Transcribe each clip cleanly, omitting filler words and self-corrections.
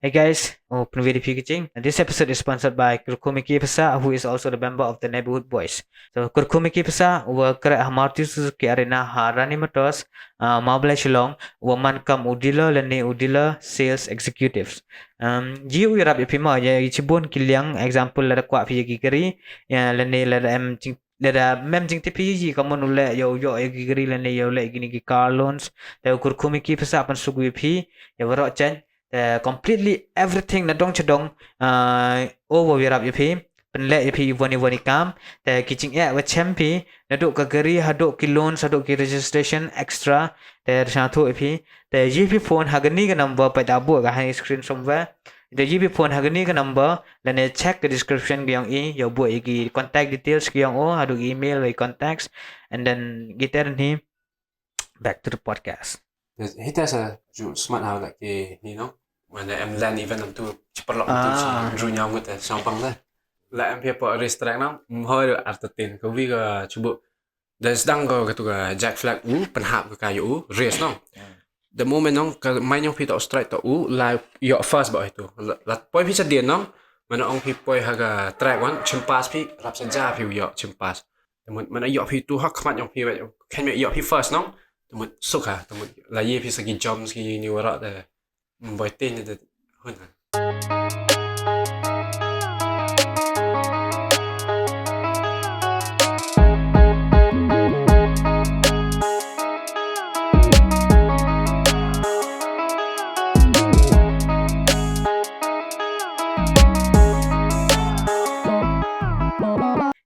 Hey guys, Video Kucing. This episode is sponsored by Kurkumiki Pesa, who is also the member of the Neighborhood Boys. So Kurkumiki Pesa, worker Hamarti Suzuki Arena Harani Motors, Mabla Shillong, Mutskhem Udila Lene Udila Sales Executives. Jiu Irap Ipima, ya Ichibun Kiliang, example Lada Kwa Gigari, Lene Lada Lada Jing TPG, common ule yo gigari lene yo le gini car loans, the Kurkumiki Pesa Pan Sugu Pi, Yavarot Chen. Completely everything na dong chadong over wirap yapi penle yapi wani kam te kitching ya wa champi na dok kagari hadok ki loan sadok ki registration extra te satu yapi te GP phone hagani ka number pa dabu ka hang screen somewhere the GP phone hagani ka number lane check the description gyang I yo bu ki contact details gyang o hadok email by contacts and then gitar ni back to the podcast. He does a smart how like you know when em lên event làm tu chụp lọ tu rồi nhau người ta xong bằng đấy là em phải bỏ restract nó hơi được artin có vì cái chụp để đăng cái tu cái jack flag phần hạp cái race nó the moment nó cái máy nhau phải tạo strike tạo là your first boy tu là boy phải điện nó mà nó ông phải boy cái track one chim pass phảiรับสัญญาphải your chim passมันyour phải tu hắc mặt nhau phải vậy can make your first nóมันสุขะมันลายพี่สกินจอมสกินนิวระแต่บ่อยเต้นแต่หุ่น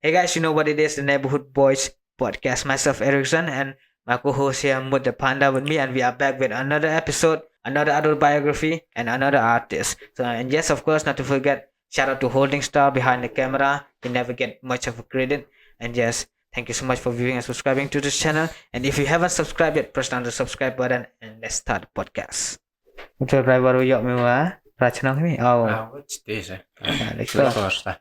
Hey guys, you know what it is, the Neighborhood Boys podcast. Myself, Erickson, and my co-host here, Mut the Panda, with me, and we are back with another episode, another autobiography, and another artist. So, and yes, of course, not to forget, shout out to Holdingstar behind the camera. They never get much of a credit. And yes, thank you so much for viewing and subscribing to this channel. And if you haven't subscribed yet, press down the subscribe button, and let's start the podcast. Betul driver uyok mewa, racunang ni. Oh, what's this? Let's go.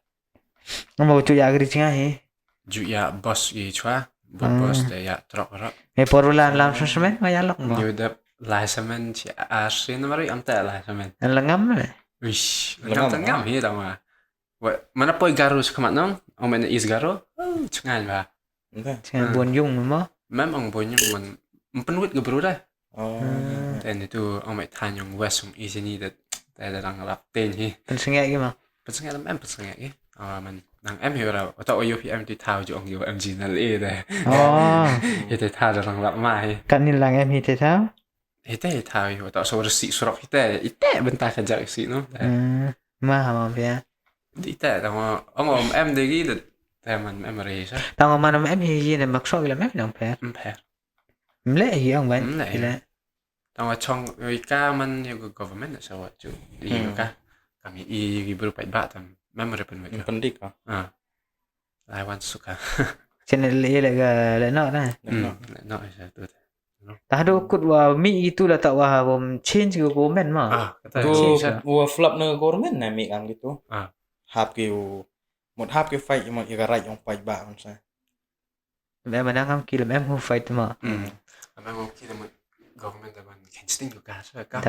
Mau tu ya geri cingah hi. Juga bos i chua, bos de ya trok rak. Porulan lam semen, maya lok mo. Yo de license ci asin mari am ta license. Lengam le. Wish, lengam hi ta ma. Wa mana poi garus kemat nong, om men is garo. Cengai ba. Cengai buon yung mo. Mem ong buon yung men penwit gebru dah. Oh. Dan itu om mai tan yung west ong is ni de dang lap ten hi. Pensengek gi mo. Pensengek em pensengek gi. Mình đang em hiểu rồi, tao yêu thì em đi thao cho ông yêu em chỉ là lệ đây. Thì thế thao cho thằng lạ mai. Kan ni lang em hi thế thao? Thế thao hiểu tao số sĩ số rock thế bên tai khăn giặc sĩ nó. Ma hả mà vậy? Đi thế tao ông em đi cái được, thế mình em rồi sao? Tao mà em hi gì này mặc soi là mấy đồng phèn. Phèn. Lệ gì ông vậy? Lệ. Tao trong người ca mình yêu government là sao vậy chứ? Đi ca, kami i baru pai bat tam. Memory pendik lai wan suka channel le no na no itu ta do kut wa mi itu lah tak wa change ke government ma tu wa flop no government na mi ang gitu hap ke một hap ke fight mà cái right ông fight ba ông sao mẹ mà đang không kia là em không fight mà em không kia là government là mình can sting của cả sao cả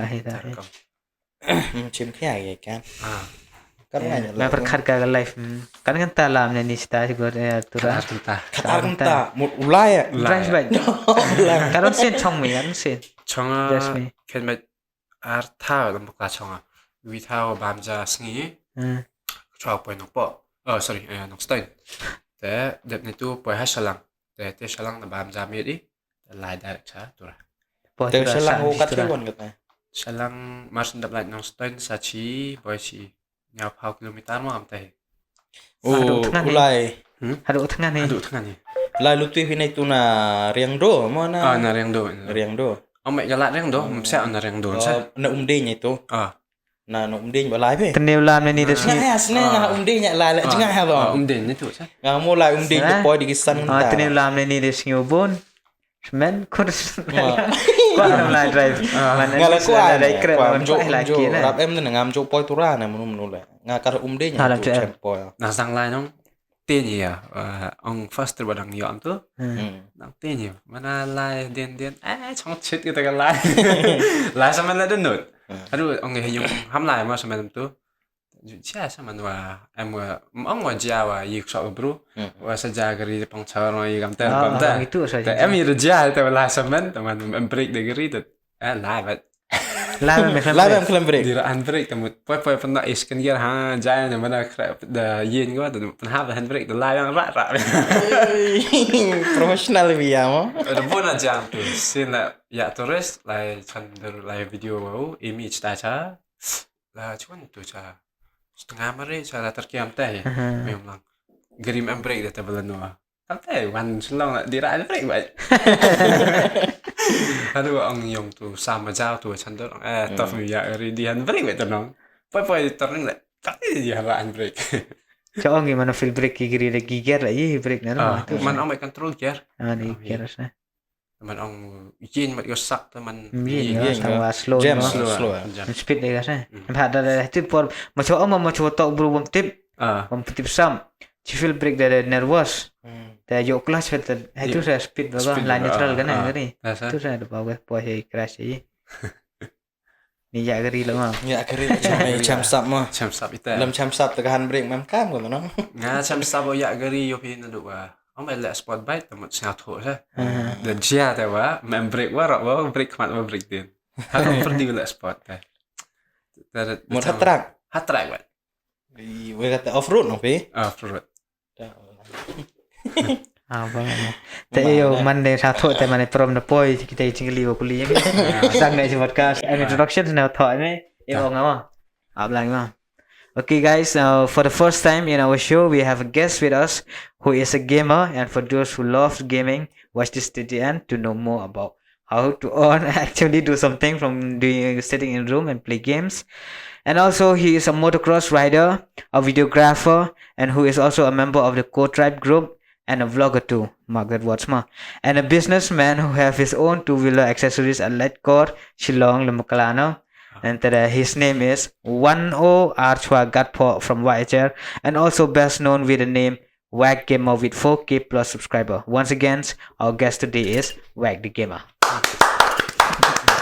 chim khe vậy kan मैं प्रखर का life kan kan ta lam ni sta siguro tura kata một ulai à drive by karon sen chong mi an sen chong ken met ar thao lam ka chong vi thao bam ja sngi chao poi nok po sorry nok stein te det ni tu poi ha salang te salang na bam ja mi di lai direct cha tura te salang ho kat thon kat salang mas ndap lai nok stein sa chi boy chi nhau phao kilometer mà am tay. Ulai. Hadu tengah ni. Lai lutu hi nai tu na riang do mo na. Na riang do. Ông mẹ galat riang do, sẽ na riang do sa. Na umding itu. Na no umding ba lai phe. Teneu lam ni de sini. Na umding nya lai la jingai ha ba. Umding ni tu sa. Nga mo lai umding tu poi di kisan ta. Teneu lam ni de sini ubon. Men kurs. Qua làm lại drive mà nga la ko ai đấy kret mà jo lại kia này rap em nên ngam jo poi tura này munu lại nga ka umde nya tu poi na sang lai nong tên gì ông first ba dang yom tu nang tên gì mana lai den trong chết cái lai lai sao mà lại đến nốt Aduh ông ấy dùng hăm lại mà sao mà tu Chia sama nua em ông mà gia và yêu sợ bro và saja gari pang char rồi gam ter pam ta itu saja. em yêu gia ta la samen teman em break de gari tu live Live em claim break. Di hand break temu poi pernah is kan dia ha jaya na mana da yin go tu pen hand break the live yang rak Profesional via mo. ada bona jam tu sin la ya terus lai chander lai video mau image ta cha la cuman tu cha setengah mari cara terkiam teh memang gerim em break dah tabelan no teh wan selong nak dira em break baik aduh ông dùng tu sama jauh tu chander tof ya ri di em break baik tu no poi turning lại tak dia lah em break Cho ông gimana feel break kiri lagi gear lagi break na tu man ông mai control gear ni gear sa. Man ông yin mat yo sak tu man Yin sama slow Jam no. slow. Speed dia sa. Ada itu por macam ông mà macam tok bro bom tip. Bom tip sam. Ci feel break dari nervous. Ta yo class fit itu saya speed baga line neutral kan ni. Itu saya ada bawa poi crash ni. Ni ya gari lah. Ya kari macam sap mo. cham sap itu Lam cham sap tekan handbrake mam kam ko no. nga cham sap ya gari yo pin du wa ông mai la sport bike tu mat sa tho sa dan dia ta wa mem break wa ro wa break kmat wa break din ha kom perdi la sport ta Mo track. hat track wa We kata off road no pe. for Bang. Tapi yo mande satuแต่มันprom na poi kita cingli wa kuliah ni. Sang ngai podcast introduction na thought ni. Ngam lang ma. Okay guys, for the first time in our show we have a guest with us who is a gamer, and for those who love gaming, watch this to the end to know more about how to actually do something from doing sitting in room and play games. And also he is a motocross rider, a videographer, and who is also a member of the Core Tribe group, and a vlogger too, Margaret Wattsma, and a businessman who have his own two-wheeler accessories at Letcore, Shillong, Lamakalano. And his name is 10 Archwa Gatpo from YHR, and also best known with the name Wag Gamer with 4K plus subscriber. Once again, our guest today is Wag the Gamer.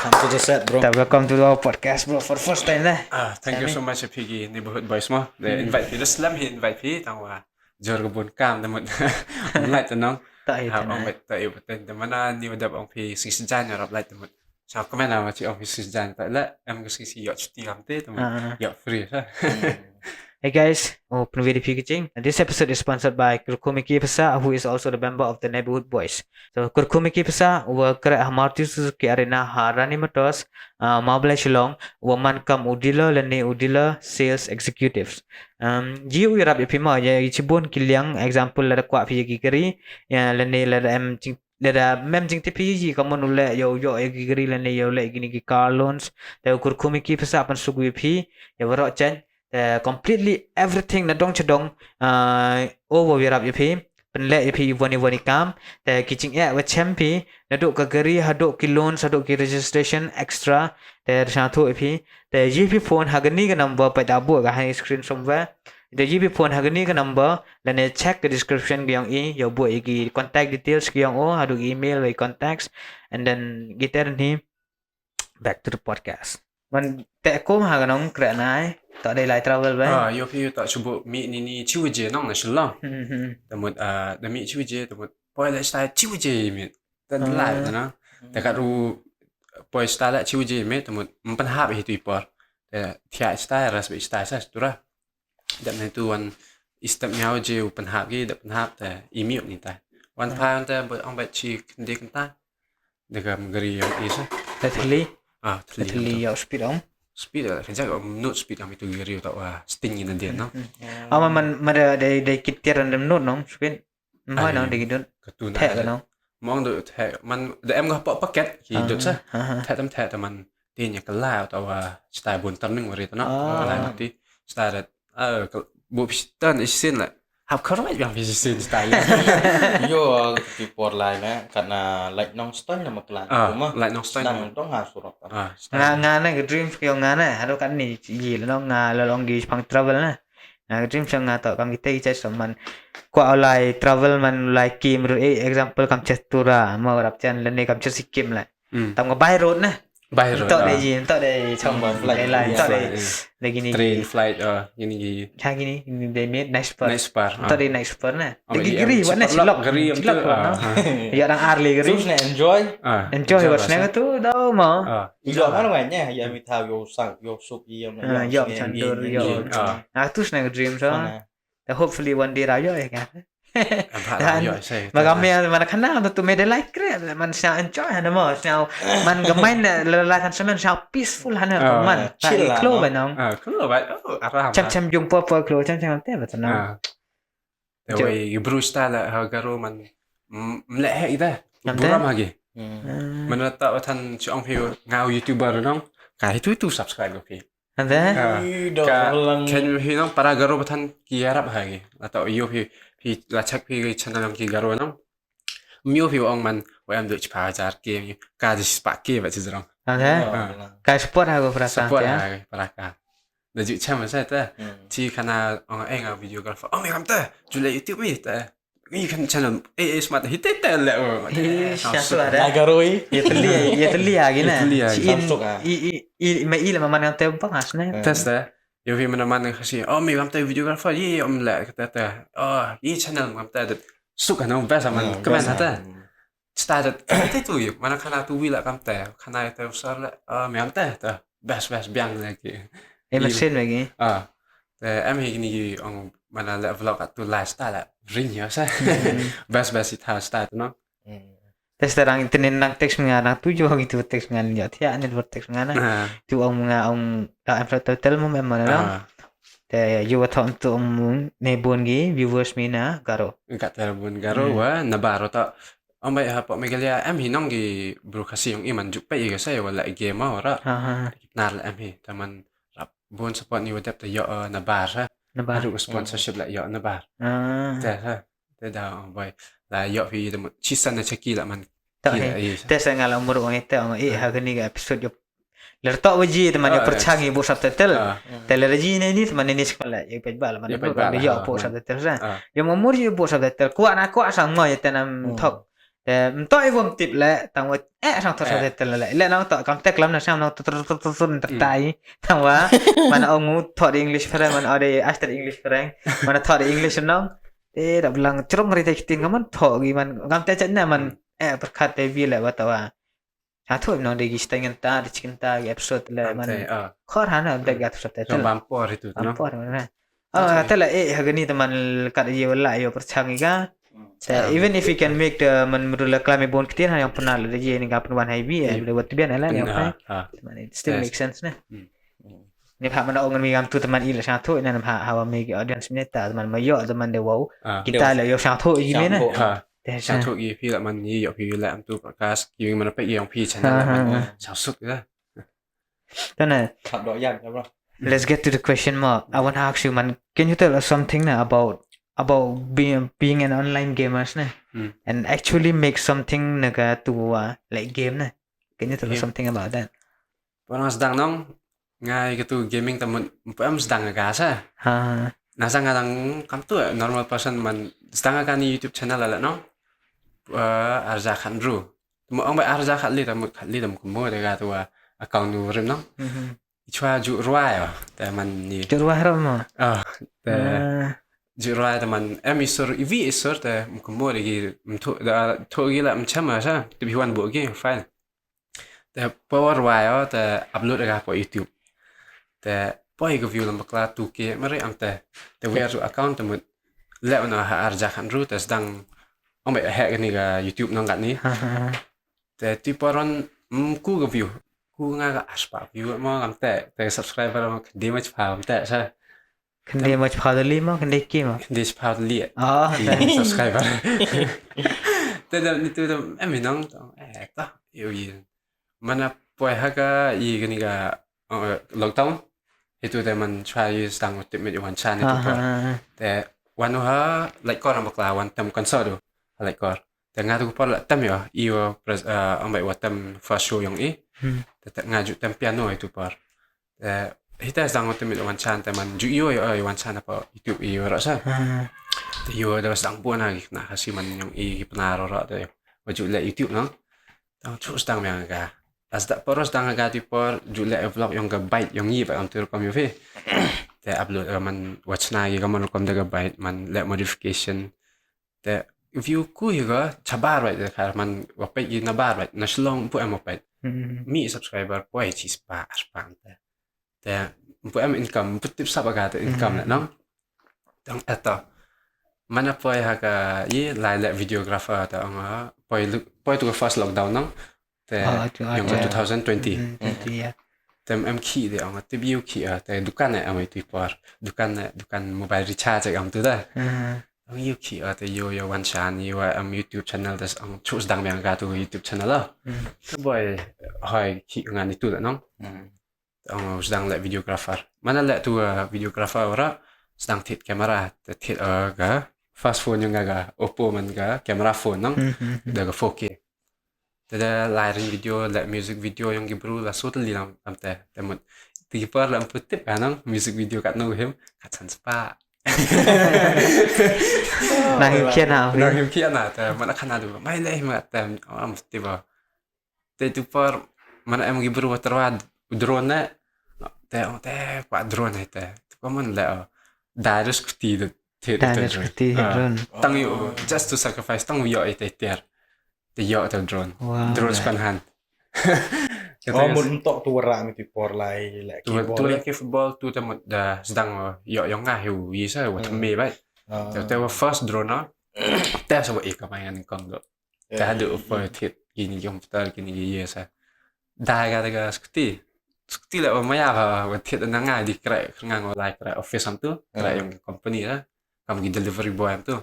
Come to the set bro. Welcome to our podcast bro for the first time lah. thank you so much Piggy neighborhood boys mo they invite me just slam he invite me tang wa jor gabon cam tamot lại cho nó ông bị tại yêu tênแต่มันนี่ว่าôngพี่สิ่งจันรับlại tamot sao comment nào mà chị ôngพี่สิ่งจันtại là em cóสิ่ง yacht ti làm thế tamot yacht free ha Hey guys, open video pitching. This episode is sponsored by Kurkumiki Pasa, who is also the member of the Neighborhood Boys. So Kurkumiki Pasa work at Hamarti Suzuki Arena Harani Motors, Mabla Shillong, Mutskhem Udila Lene Udila Sales Executives. Jiu Yarab Ipima ya Ichibun Kiliang example la kwa phi gigari ya lene la em mem jing tipi ji kamu nule yo gigari lene yo le gini gi car loans. Ta Kurkumiki Pasa pan sugui phi ya warok chen completely everything na dong chadong over wirap yapi penle yapi wani kam te kitching ya wa champi na do ka gari hadok ki loans hadok ki registration extra te satu yapi te gp phone hagani ka number pa dabu ka hai screen somewhere the gp phone hagani ka number la ne check the description gyang I yo bo gi contact details gyang hadok email wa contacts, and then gitar ni back to the podcast man te ko ha ka nong kra nai tak ada lai travel ba yo phi tak cuba mi ni chiu je nong na shilong tamot da mi chiu je tamot poi la style chiu je mi tan lai na ta ka ru poi style la chiu je mi tamot mpan hap hi tu por ta thia style ras be style sa tura da na tu wan istap nyao je pan hap gi da pan hap ta email ni ta wan pa ta ong ba chi de kan ta da gam gari yo isa Totally ya speed om speed là phải chắc ông nốt speed làm itu gari tau sting in dia no man de kitir random note nong speed mai nong de gidun katun thẻ ka nong mong được thẻ man để em có bỏ packet thì được sa thẻ tầm man tin nhà cái lao tau style buồn tâm nưng rồi nó lại một tí style bộ piston is sin lại học khó lắm yang sin style Yo ki por lai na karena like nong style na maklan cuma lại nó style nang dong ha surat. nga na cái dream kyo nga na hado kan ni ji la nong nga la long gi pang travel na cái dream sang nga to kam kita chai man kwa online travel man like kim ru example kam chestura ma rap chan la ne kam chesikim la tam ga by road na Viral. Entok deh chong flight. lain entok deh Flight, lagi ni train flight gini cha gini they made nice spot nice par. entok deh nice spot nah Ama lagi iya, geri warna cepat silok geri tu. ya orang arli geri Terus enjoy. enjoy watchnya tu đâu mà Enjoy mana mainnya? Ya mi tahu yo sang yo sup iya yo chandur yo tu snack dream so hopefully one day rayo ya kan mà kami mana kana tu made like kre man sao enjoy hana mo sao man gamai la tan semen sao peaceful hana man chill lah close bạn không Close vậy. Aram. chăm dùng po close chăm te bạn nó Tại vì Bruce ta là garo man mleh ida. Làm Buram thế? lagi. Mình là tạo thành cho ông hiểu ngao YouTuber rồi không? Cái tu subscribe được phi. anh thế Kan phi nó para garo batan kia rap lagi. Atau iyo phi là check phi channel ông kia garo nó. Mio phi ông man em được chả jar game ka di spark kia vậy chứ không? anh thế cái support aku perasaan Support ya hai para ka. Dah juk cam saya tu. Ci kana orang ngau videographer. Oh mày làm ta. Jual YouTube ni ta. Ini kan channel smart hit ta lah. siapa ada Nagaroi. ya teli lagi nah Samsung i là mà man tem bang asna Test ta. Yo vi mana mana kasi. Oh mày làm ta videographer. Ye om la kata ta. Oh ye channel làm ta. Suka nama bahasa man. Kemen ta. Started kata tu ye. Mana kana tu vi la kam ta. Kana ta usar la. Oh mày làm ta. Best biang lagi. em xin lagi Em ini ông mana la vlog tu lifestyle la ring ya sa best it has start no terus terang internet nak teks mengarang tu juga gitu teks mengarang ya tiap network teks mengarang tu ông em phải total mà em mana đó te you thon tu ông ne bon gi viewers mina garo kat terbun garo wa nabaro ta ông bay apa megalia em hinong gi bro Khasi yung iman juk pe ga saya wala game ora Pnar la em hi taman bon support ni wadap ta yo nabar ha Aduh sponsorship la yo nabar ta ha ta da boy la yo phi de chisan na cheki la man te sangal umur orang itu orang hari ni episode yo lertok waji teman yo percangi bo subtitle telelogi ni teman ni sekolah yo pejbal man yo bo subtitle sa yo umur yo bo subtitle kuat nak kuat sang mo yo tanam thok tôi vừa tiếp lại thằngว่าsang thật sự thật lại nó tạo cảm giác lắm là sao nó thật tay thằngว่ามันเอางูถอด English ไปมันเอาได้ after English ไปมันถอด English น้องดับลังจงรีได้คิดมันถอดมันcảm giácจัดเนี่ยมันประคัดได้วิเลยว่าแต่ว่าถ้าทุกน้องได้กิจกันตาได้กินตา episode เลยมันข้อฐานแบบกัดสุดแต่ bampor itu no bamporนะแต่ละhari ni teman kat dia lah yo percangi kan even if you can make the man merula klame bon ketir yang pernah ada je ni kapan wan highway ada buat bian lah yang apa teman it still make sense nah ni pak mana orang mi tu teman ila satu ni nampak hawa make audience ni ta teman mayo teman de wow kita lah yo satu ini nah satu i phi la man ni yo phi la am tu podcast ki man pe yang phi channel la man sao suk la then thật đó yang bro let's get to the question mark I want to ask you man can you tell us something now about being an online gamer and actually make something naga to like game na can you tell us something about that Orang sedang nong ngai gitu gaming temen em sedang agak sa nasa ngadang kam tu normal person man sedang akan ni YouTube channel la no arza khan ru mo ong ba arza khat li tam kumo de ga tu account nu rim no chua ju ruai ta man ni ju ruai ram ta Jurai teman isur EV isur te mukmo lagi to gila mchama sa to bi wan bo ge file te power wire te upload ga po YouTube te poi go view lam kla 2k mari am te wear account te mut le ona ha arja khan ru te sedang ong ba hack ni ga YouTube nang kat ni te ti poron ku go view ku nga ga aspa view mo am te subscriber mo de mach pa am te sa kan dia macam pada lima kan dia kim dia cepat lihat subscriber tidak itu minang tak yoi mana poin harga ini ga lockdown itu teman try sedang utip media wancan itu te wanuha like kor ambak lawan tem konsol tu like kor tengah tu pun tem ya iyo ambil watem first show yang tetap ngaju tem piano itu par Hita sedang untuk mid wancan teman ju wancan apa YouTube iyo rasa iyo dah sedang pun lagi nak kasih man yang Pnar ora tu baju le YouTube nang tang cu sedang yang ga Asda poros dang agati por jule vlog yang ga bite yang yi ba am tur kom yufi. Te upload man watch na yi gamon kom daga bite man let modification. Te view ku yi ga chabar ba kar man wapai yi na bar ba na shlong pu am wapai. Mi subscriber po ai chis pa aspan te. Te pu am income pu tip sab agata income na nong. Tang eta mana poi haga yi lai let videographer ta anga poi tu first lockdown nong. Te yang 2020. Ya. Tem em ki de ang te view ki te dukan am itu par dukan mobile recharge am tu da ang yu ki te yo one chan yo am YouTube channel das ang choose dang yang ga tu YouTube channel la boy hai ki ngan itu da nong ang sedang let videographer mana let tu videographer ora sedang tit kamera te tit ga fast phone yang ga Oppo man ga camera phone nong da ga 4K Tada lighting video, like music video yang gibru la totally lam te temut. Tiper lam putip kanang music video kat no him kat san spa. Nang kian na. Nang him kian na te mana kana du. Mai leh ma tem am tiba. Te tiper mana em gibru terwad drone na te pa drone te. Tiper man la direct skuti de te drone. Tang yu just to sacrifice tang yo te ter. Te yo te drone. Drone span hand. Mun tok tu ra mi por lai lek Tu lek football tu te da sedang yo yang ngah hu yi sa wa me bai. Te wa first drone na. Te sa wa ikamayan kong do. Te hadu for tit gini computer gini ye sa. Da ga skuti. Skuti la wa maya wa tit na nga di kra ngang like kra office am tu, kra yang company la. Kam gi delivery boy am tu.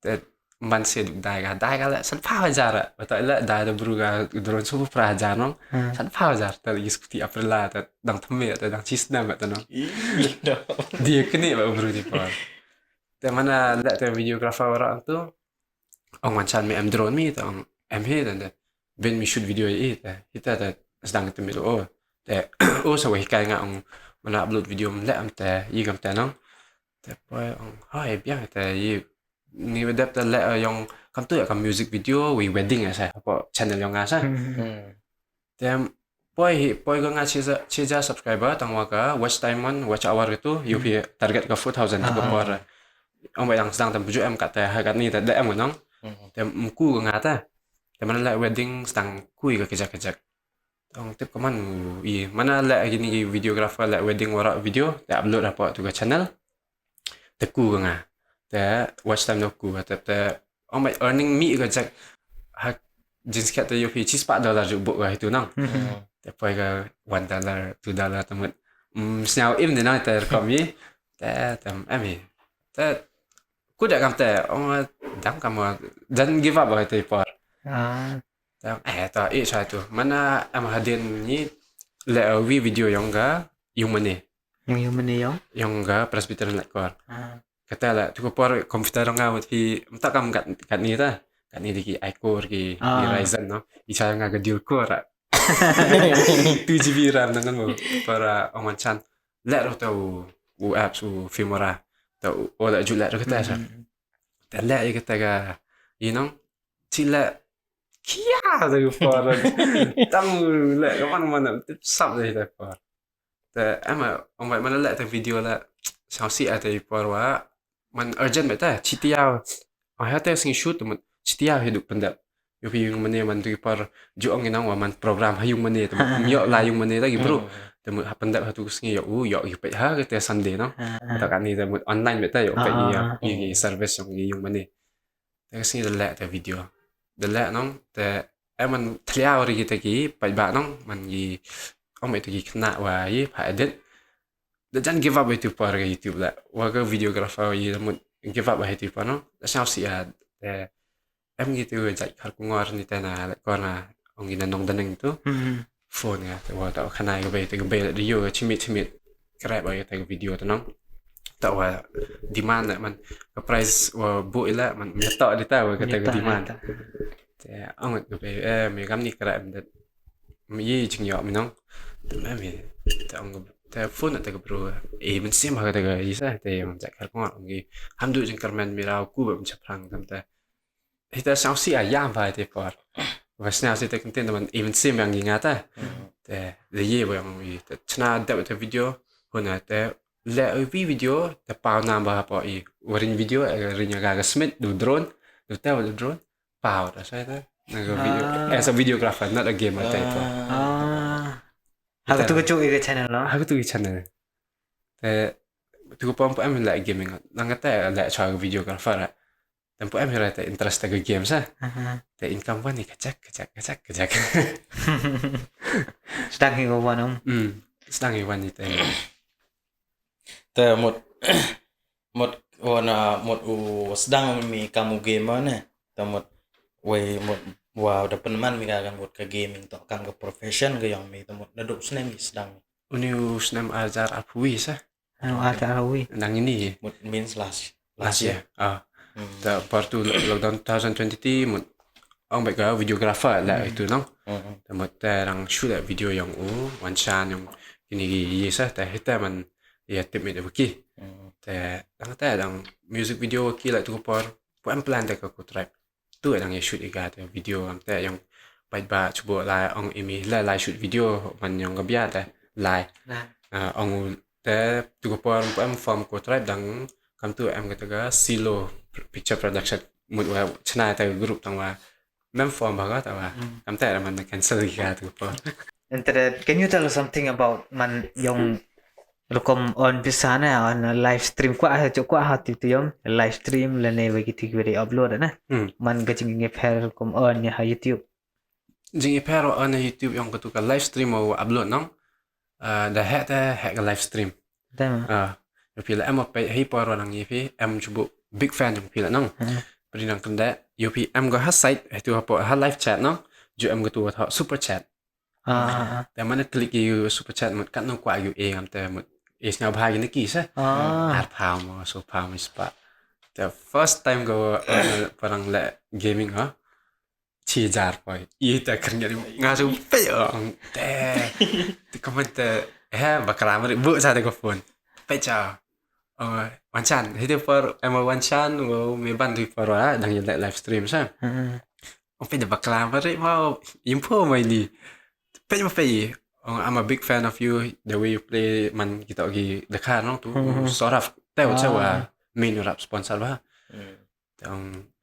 Te man se dai ga la san pa jar ta la dai da bruga drone su pra jar no san pa jar ta yi skuti aprila ta dang thme ta dang chis na ta no dia kene ba bru di pa te mana la te videographer ora tu ong man chan me am drone mi ta ong am he dan ben mi shoot video e ta hita ta sedang te mi o te o sa wa hikai nga ong mana upload video la am ta yi gam ta no te pa ong hai bia ta yi ni wedap ta la yang kam tu kam music video we wedding sa apa channel yang asa tem poi ga nga chija subscriber tang wa ka watch time man watch hour itu you target ka 4000 ka por ang yang sedang tam buju am ka ta ha ni ta da am nong tem ku nga ta tem mana la wedding sedang kui ka kejak tong tip kaman i mana la gini videographer la wedding wara video ta upload apa tu ka channel te ku nga te watch time no ku te on my earning me ga jak ha jeans kat yo pi $4 ju bo ga itu nang te poi ga $1 $2 tamut snau im de na te kom yi te tam ami te ku da kam te on dam kam dan give up ba te por tam ta sa tu mana am hadin ni le video yang ga yung mane yang ga presbyterian like kor kata la tu por komputer nga pi mta kam kat ni ta kat ni di iCore ki Ryzen no isa nga ga dual core 2GB RAM dengan mo para oman chan la ro tau u apps u filmora tau o la jula ro kata sa ta la i kata ga you sila kia da por tang la kaman sab da ta por ta ama on mana la ta video la sao si ata por wa man urgent beta chitiao ayate sing shoot man chitiao hidup pendap yo pi yung mane man tu par juang inang wa man program hayung mane tu yo la yung mane lagi bro tu pendap hatu sing yo yo pe ha ke sunday no ta kan ni tu online beta yo pe yi service yung mane ta sing la ta video de la no ta man tliao ri kita ki pa ba no man gi ong me tu ki kna wa yi pa edit dan give up itu par YouTube la waga videographer yi mun give up itu pa no sa si em gitu jai khar kungor ni ta na kona ong ina nong daneng tu phone ya wa ta khana ga be di yo chimit krap ba ta video tu nong ta wa demand la man ka price wa bu ila man ta di ta wa ka ta demand ta ong ga be me gam ni krap dat mi yi ching yo mi nong me ta ong ta phone ta bro men sim ha ta ga isa ta yang jak kar ko ngi hamdu jing karmen mirau ku ba chaprang tam ta ita sao si ayam ba te por Vasnya sih tak konten teman even sim yang ingata. Te the ye yang te chna dapat te video hona te le video te pau nambah apa warin video rinya gaga smith do drone do tahu do drone pau dah saya tu video as a videographer not a gamer type. Aku tu kecuk ke channel lo. Aku tu channel. Te tu pom em like gaming. Nang kata like cara videographer. Tempo em hira te interest ke games ah. Te income one ni kacak. Sedang hidup wanam. Sedang iwan ni te. Te một sedang mi kamu gamer ne. Te một wow dapat man mi kan một ke gaming to kan ke profession ke yang mi te một naduk sne mi sedang. Uniu senam ajar apui sah. Ada awi. Nang ini. Một means last year. The part tu lockdown 2020 mut ang baik videographer lah itu nang. Tempat terang shoot video yang one shot yang ini yes teh kita man ya tip itu beki. Teh dang music video ki lah tu par plan teh aku try. Tu dang ya shoot iga teh video am teh yang baik ba cuba lah ang ini lah shoot video man yang gabia teh lai. Ang teh tu par form ko try dang kam tu em kata silo picture production mut wa chana ta group tang wa mem form ba ta wa kam ta man cancel ga tu pa. Can you tell us something about man yung lukom on pisana on live stream kwa hati tu yung live stream la ne bagi tik video upload na man gajing ngeper kom on ya YouTube Jing pero on YouTube yung katu ka live stream o upload nang da hack live stream. Tama. Pila em apa hi paro nang yipi em cubu big fan yang pila nang peri nang kenda yopi em go ha site itu apa ha live chat nang ju em go tu ha super chatแต่มันคลิกอยู่ super chat มันกันนกว่าอยู่เองแต่มันis now bhai ni ki sa phao mo so phao mi spa the first time go parang le gaming ha chi jar poi I ta kan ngari nga so pe te comment ha bakra mari bu sa de ko phone pe cha one chan hite for em one chan wo me ban tu for dang ye live stream sa pe de bakra mari mau info mai ni pe ma pe I'm a big fan of you the way you play man kita lagi dekat nong tu sort of tahu cewa main rap sponsor bah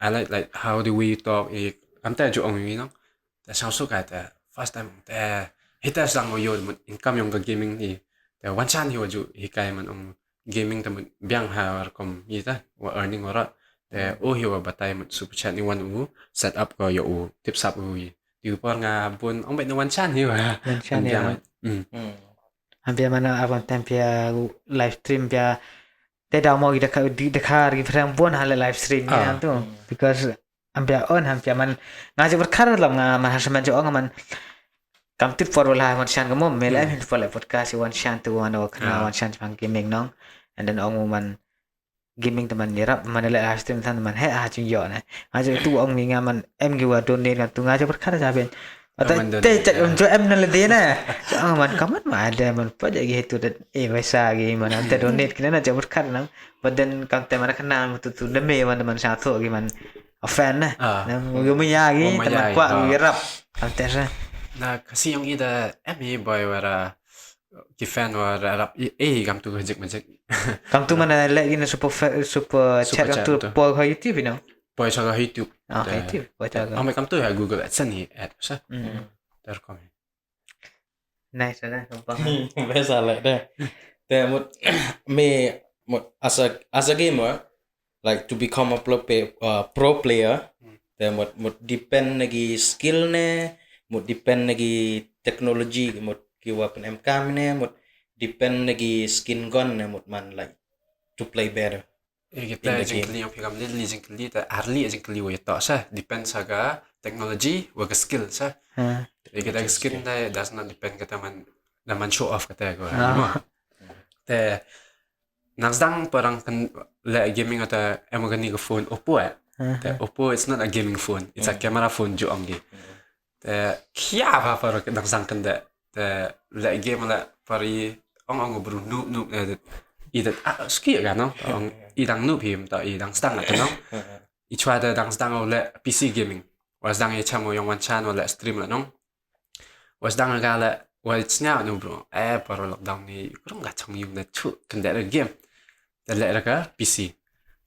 I like how the way you talk am ta jo ong nong ta sao su ka ta first time ta hita sang yo income yung gaming ni ta one chan yo ju hikai man ong gaming ta biang ha kom yita wa earning ora ta yo batai man super chat ni one set up ko yo tips upอยู่ปอนงาบนองเป็นวันชันอยู่อ่ะวันชันเนี่ยhampir mana abang tempia live stream pia tidak mau dekar di perempuan hal live stream ni tu because hampir man ngajak berkar dalam man harus menjadi orang man kam tip for lah one chan kamu mela hin for podcast one chan tu mana kenal one chan pang gaming nong and then orang man gaming teman dirap mana live stream teman he chung yo na aja tu ong mi ngaman em giwa donate kan tu ngaja berkara jaben atau chat untuk em nala dia na man kaman ma ada man pada gitu dan biasa gimana ante donate kena aja berkara nang badan kam teman kenal tu demi man satu gimana fan na nang gumi lagi teman kuat dirap ante sa na kasi yung ida em boy wara ki fan wara rap kam tu majik kam tu mana lagi na super chat kam tu por ke YouTube no por sa YouTube YouTube por ta am kam tu ha Google AdSense ni ad sa dar kom nice na biasa lah deh te một as a gamer like to become a pro player te một depend lagi skill ne một depend lagi teknologi một kiwa pen MK ne một depend lagi skin gun ne một man like to play better kita jengkli yang piham ni jengkli ta arli jengkli wa ta sa depend saga technology wa skill sa kita skill ta does not depend kata man show off kata ko te nasdang parang kan la gaming ata emogani ko phone Oppo te Oppo it's not a gaming phone it's a camera phone jo ongi te kya ba parang nasdang kan da la game la pari ong bru noob idat ski ga no idang noob him ta idang stang ta no I try the dang stang le PC gaming was dang ye chamo yung one channel la stream la nong was dang ga la was nya no bro por lockdown ni kurang ga chong yung na chu kan da game da la ka PC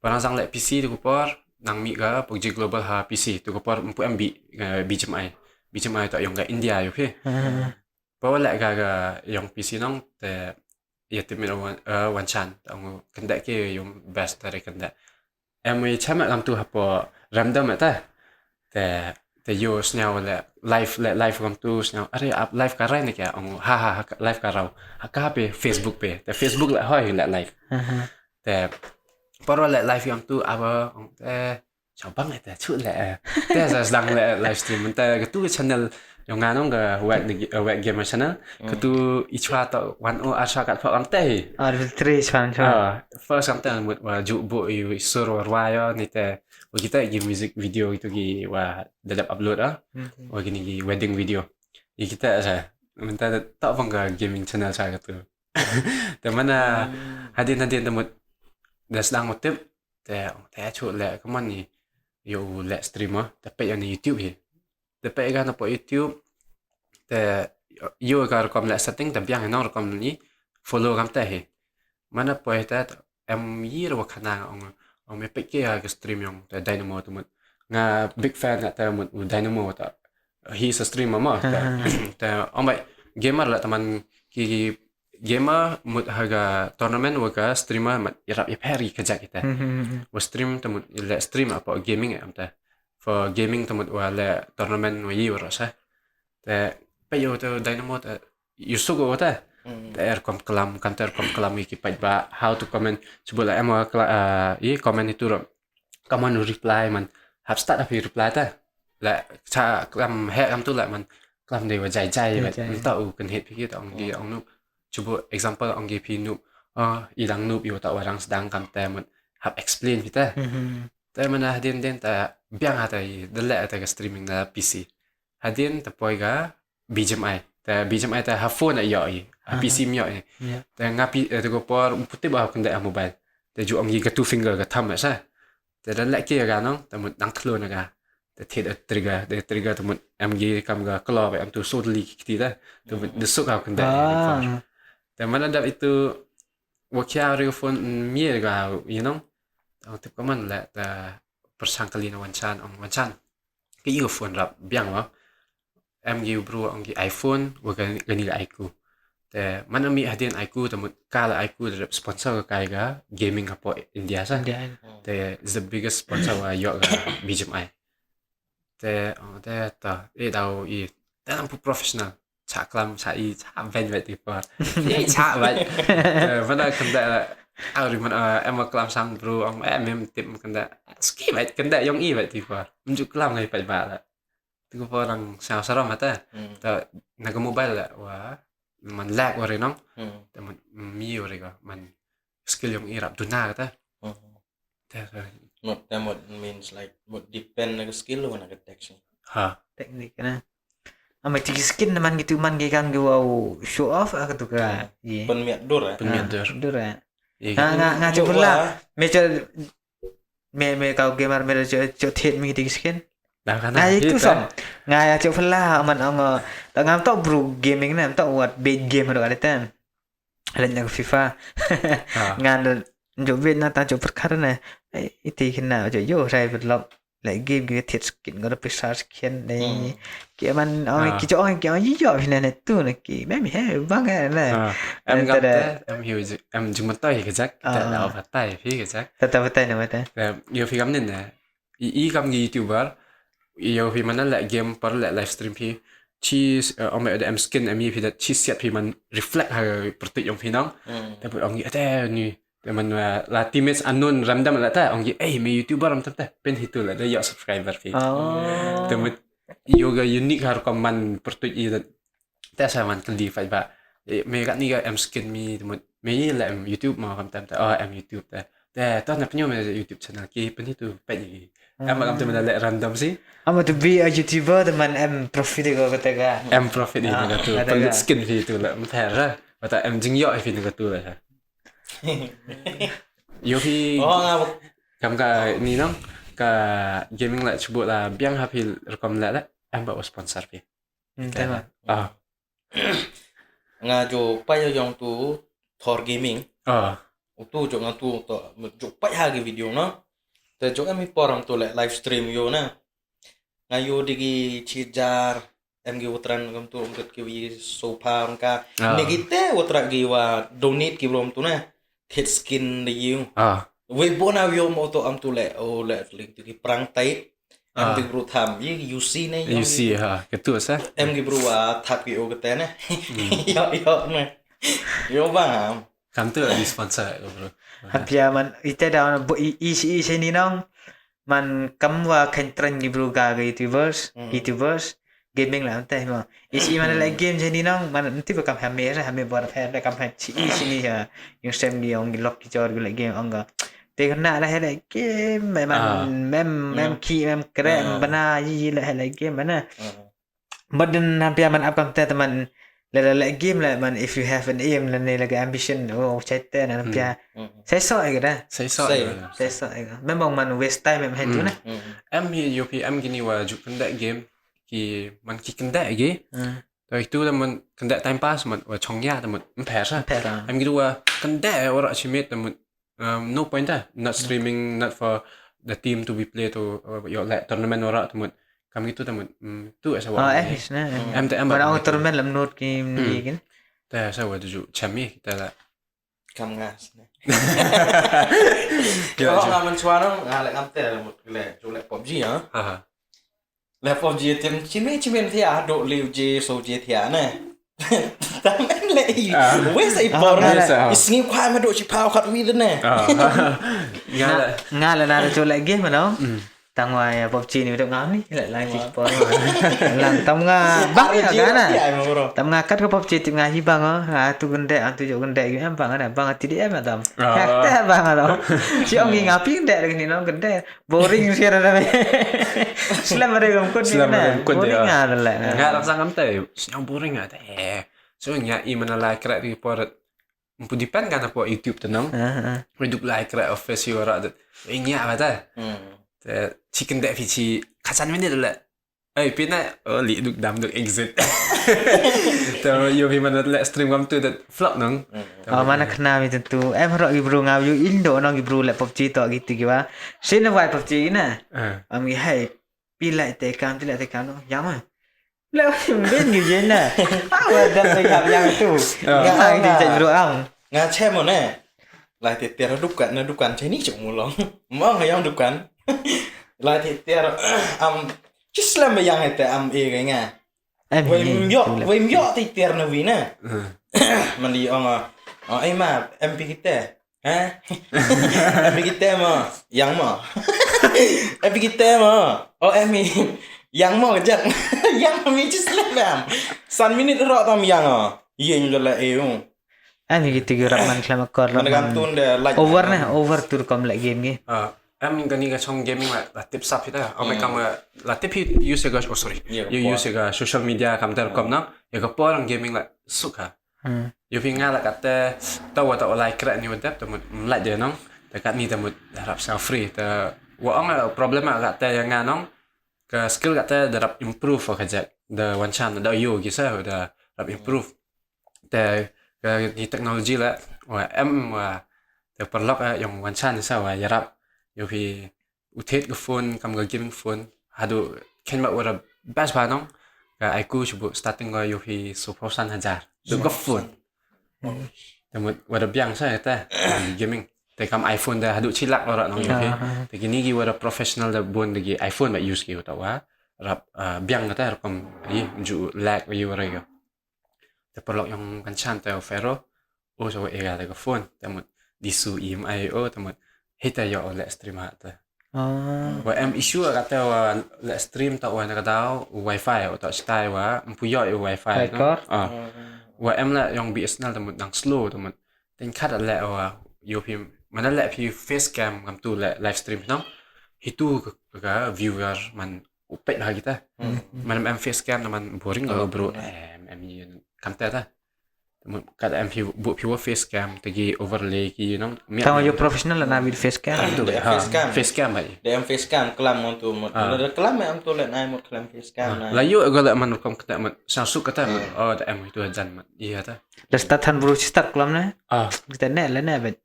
parang sang la PC tu por nang mi ga PUBG global ha PC tu por empu MB BGMI tu yung ga India yo phe pa la ga yung PC nong te ye te mi one chan tong kan da ke yung best dari kan da em we chama lam tu ha po random ta te yo sнял live lam tu sнял are up live ka rai ne kya ong ha live ka rau ha ka pe Facebook pe te Facebook la hoi la live te paro la live yam tu aba ong te chao bang te chu la te sa dang la live stream te ka tu channel yung nganong ga Wag Gamer channel ka tu ichwa to 10 asha kat phok ang te Three chan first something mut wa ju bo yu suro warwayo ni te wa kita gi music video itu gi wa dalam upload wa gini gi wedding video i kita sa minta tak bangga gaming channel sa tu te mana hadin temut das dang mutip te chu le kaman ni yo le streamer tapi yang YouTube hi tapi kan apa YouTube te yo ka rekom le setting tapi yang nang rekom ni follow kam te hi mana po eta em yir wa kana ong me peke ya stream yung te Dynamo tu mut nga big fan ta mut Dynamo ta he's a streamer ma te omai gamer la taman ki gamer mut haga tournament wa ka streamer mat irap iperi kajak kita wa stream ta mut le stream apa gaming am ta for gaming ta mut wa le tournament wa yi wa sa te pe yo te Dynamo ta yusugo ta der kom kelam kantor kom kelam iki ba how to comment sebut la emo i comment itu kaman reply man hab start api reply ta la cha kelam he am tu la man kelam de wa jai ba ta u kan het pi ta ong di ong nu sebut example ong gi pi nu i dang nu yu ta warang sedang kam ta man hab explain kita ta mana hadin den ta biang ha ta i de la ta streaming na PC hadin ta poi ga BGMI ta BGMI ta ha phone ya i PC myo ni ta ngapi ta go por putih ba kan da mobile ta ju ong gi ka two finger ka thumb sa ta dan la ke ga nong ta mut dang thlo na ga ta the trigger ta mut am gi kam ga claw ba am tu so li ki ta ta de so ka kan da ta mana da itu wakya re phone mi ga you know ta tu kaman la ta persangkali na wanchan ke you phone rap biang wa am gi bro ong gi iPhone wa gani ga iku te mana mi hadin iku tamut kala iku de sponsor ka ga gaming apo India sa te is the biggest sponsor wa yo ga BGMI te ta dau i ta lampu professional cha klam cha i cha ben vet ti par i cha vet mana kanda ari man em klam sang bro ong em tip kanda ski vet kanda yong i vet ti par unjuk klam ngai pa ba la tu ko orang sao saram mata ta naga mobile la wa man lag wa renong ta man mi ore ga man skill yung irap duna ta not that what means like what depend like skill or like detection teknik na ama tiki skin naman gitu man gi kan go show off tu ka penmiat dur dur nga coba lah me kau gamer me cho thiet mi tiki skin nah itu som ngaya coba lah man ang tak ngam tak bro gaming na tak buat big game ada ada tan lain FIFA ngan coba na ta coba perkara na itu kena yo saya belum like game gitu thiet skin ngada pesar skin ni ki man ki jo ki yo fina na tu na ki memi he bang na em gặp em hiểu em chúng mình tay cái chắc ta nào phát tay phía cái chắc ta tay na mata nhiều phi gam nên nè i gam YouTuber yo phi man la game par la live stream phi chi om ada em skin em phi that chi set phi man reflect ha pertik yong phi nong ta pu ong ate ni ta man la teammates unknown random la ta ong me YouTuber ram ta pen hitu la da yo subscriber phi ta mut yoga unique har kom man pertik i ta sa man kali fa ba me kat ni ga em skin mi ta mut me la em YouTube ma kam ta em YouTube ta na penyo me YouTube channel ki pen hitu pe ni em agam teman le random sih ama to be a YouTuber teman em profit ko kata ka em profit ni ga tu pelit skin fi tu la mthera bata em jingyo fi ni ga tu la yo fi kam ka ni nong ka gaming lại chubuk là biang happy rekom lại đấy em bảo sponsor pi Thế mà. nga jo pa yang tu Thor gaming tu jo nga tu to jo pa ha cái video nó te jo em porang tu lại livestream yo na nga yo digi chijar em gi utran kam tu umket ki wi sofa ka negite utra gi wa donate ki brom tu na hit skin de yu we bona yo mo to am tu le o le link tu ki prang tai em ti bru tham yi UC ne UC ha cái tu sa em gi bru wa thap ki o ke te ne yo ne yo ba kam tu di sponsor bro Hapia man ite down i ni nong man kamwa kentran ni bro ga YouTubers gaming lah entah mo isi mana like game jadi nong man nanti bakam hame buat fan dah kam chi sini ya yung sem gi ong lock ki jor like game ongga te kena lah like game mem ki mem krem bana yi like game mana badan hampir man apkam teman like game lah man if you have an aim dan like ambition chatter dan hampir saya so ai dah sai so ai memang man waste time em tu na em hi UPM gini wa ju kendak game ki man ki kendak gi rồi tu là mình kendak time pass mình wa chongya mình pair sa em gitu wa kendak ora chimit mình no point not streaming not for the team to be play to your like tournament ora mình kam gitu mình tu asa wa em mana tournament lam note ki ni kan ta sa wa ju chami kita la kam ngas yo nga man chwa no lại am te là một le jo le PUBG ha le PUBG tem chime thi a do liu je so je thia ne tam en le we sai por isngi khwai ma do chi phao khat wi de ne nga là na cho lại game mà nó tang ngoài PUBG ni được ngắm ni lại support lang tam nga bang ya kan tam nga kat ko PUBG tim nga hi bang tu gende antu jo gende em bang ada bang ti em tam hakta bang ada si ong ngi ngapi gende ni no gende boring sih ada slam ada gam kun ni na boring ada la nga lam sang am te yang boring ada so nga I mana like kra di por mpu depend kan apa YouTube tenang hidup like kra office yo ra nya ada chicken that pichi kasan minit lah pina li duk dam duk exit so yo pi mana let stream kam tu that flop nang mana kena mi tentu em ro gi bro ngau yu indo nang gi bro le PUBG to gitu ki wa sin vai PUBG na am gi hai pi lại te kam no yang ma le ben gi jen na wa dan le yang tu nga ai di chat bro ang nga che mo ne lại thì tiền nó đúc cắn Chinese chụp một lần mà người ông đúc cắn lại thì tiền chỉ làm mấy yang hay am cái nghe với nhọ thì tiền nó vì nè mình đi ông ấy mà em bị cái ha em bị cái mà yang mà em bị cái mà em bị yang mà cái chắc yang mà mình chỉ làm em san minute rồi tao yang yên rồi lại yêu em gitu gerak man klama kor over tur kom like game ni em gani ga chong gaming la tip sap hita ame kam la tip use ga you use ga social media kam ter kom na ya ga porang gaming la suka you pinga la kata tawa ta like kra ni wadap ta like je nong ta kat ni ta mut harap self free ta wa ang problem ga ta yang nong ka skill ga ta darap improve ka ja the one chan da you gisa da darap improve ta cái technology là em để perlok yang one chan sao yarap yo phi uthet cái phone kam ga gaming phone hadu ken ma ora best ba nong ka iku chubu starting ga yo phi super san hajar du ga phone tamut wada biang sa ta gaming te kam iphone da hadu chilak ora nong yo phi te gini gi wada professional da bon de gi iphone ba use ki ta wa rap biang ta kom yi ju lag yo ra yo te perlok yang kanchan te fero so ega te phone tamut disu im io tamut hita yo le stream ta wa em issue ka te wa le stream ta wa na dau wifi o ta stai wa mpuyo wifi no wa em la yang BSNL tamut dang slow tamut ten khat le wa yo phi mana le phi face cam kam tu le live stream no hitu ka viewer man upet lah kita man em face cam man boring bro em kam ta kat em buat pure face cam tegi overlay ki you know Tang yo professional na vid face cam. tu face cam vậy Để em face cam kelam on tu một là kelam em tu lại nai một kelam face cam nai la yo agak man kom kata man sang kata da em itu jan man iya ta La statan bro start klam na. Kita ne la ne bet.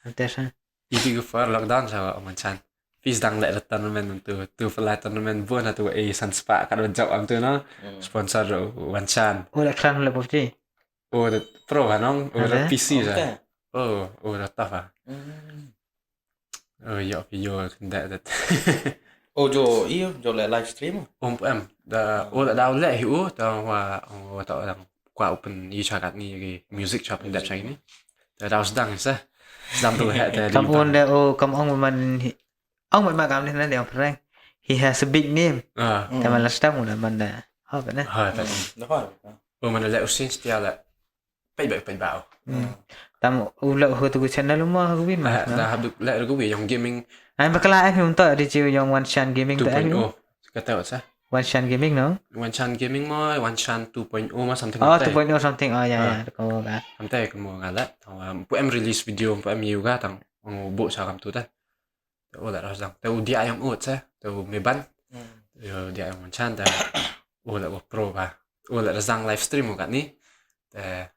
Ante sa. itu ke for lockdown sa man chan fis dang le tournament tu flight tournament buat tu san spa kan job am tu no sponsor wan chan Oh la klan la PUBG. the pro nong the PC sa the tough yo that jo lại livestream em da đào lệ hiểu tao hoa tao đang qua open như cho các ni music shop in that chain ni da đào sedang sa sedang tu hat Come on there come on man. Ông mà cảm thấy đeo prank. He has a big name.แต่มันละสตังหมดมันน่ะฮอดนะ nó hỏiมันละusin stiaละไปบ่าว Tam ulah ho tu channel rumah aku bin mah. Dah habis la aku yang gaming Ai bakla ai hum ta di chiu yang one chan gaming tu ai. 2.0 kata sa One chan gaming no? one chan gaming mo one chan 2.0 ma something Oh 2.0 something. Oh ya ko ba. Sampai ke mo ngala tang pu em release video pu em yu ga tang bo sa kam tu ta la ras dang tu dia yang ut sa tu me ban dia yang one chan ta la pro ba la ras dang live stream kat ni ta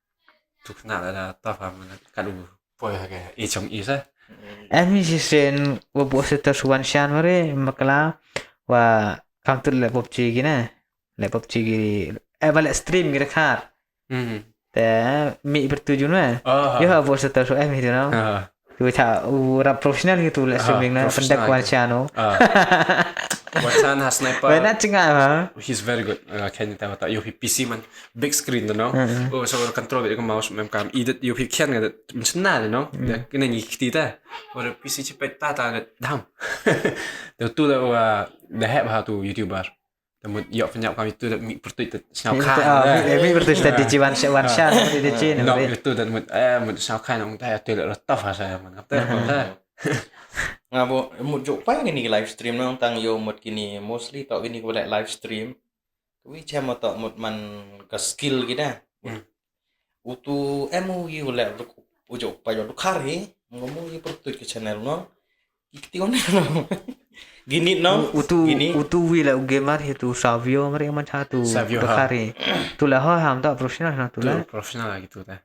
tu kena la ta fa man ka du poi ha ke i chong i sa Em ni sen wa bo se ta one chan mare makla wa kam tu la PUBG gina. La PUBG gi balik stream gi dekat. Te mi bertuju na. Yo ha bo se ta em itu no. Tu cha ura profesional gitu la streaming na pendak one chan no. One chan has sniper. Benar cengak ha. He's very good. Can you tell that you PC man big screen you know. So control with mouse mem cam edit you can get macam you know. Kena ngikti ta. Or PC cepet ta dam. Tu the help how to YouTuber. Temu yo penyap kami tu mi pertut snau khan. Mi bertu tadi jiwan one chan di chin. No itu dan mut snau khan ông ta tu la tough saya man. Nga bo một chỗ phải cái này livestream nó tăng vô một cái này mostly tạo cái này có lại livestream cái xem mà tạo một màn cái skill cái đó utu em mau yêu lại u chỗ phải cho lúc khác ấy ngomong mau yêu pertut cái channel nó cái tiếng nó gini no utu wi la gamer itu savio mereka macam tu kari tu lah ham tak profesional na tu lah profesional gitu ta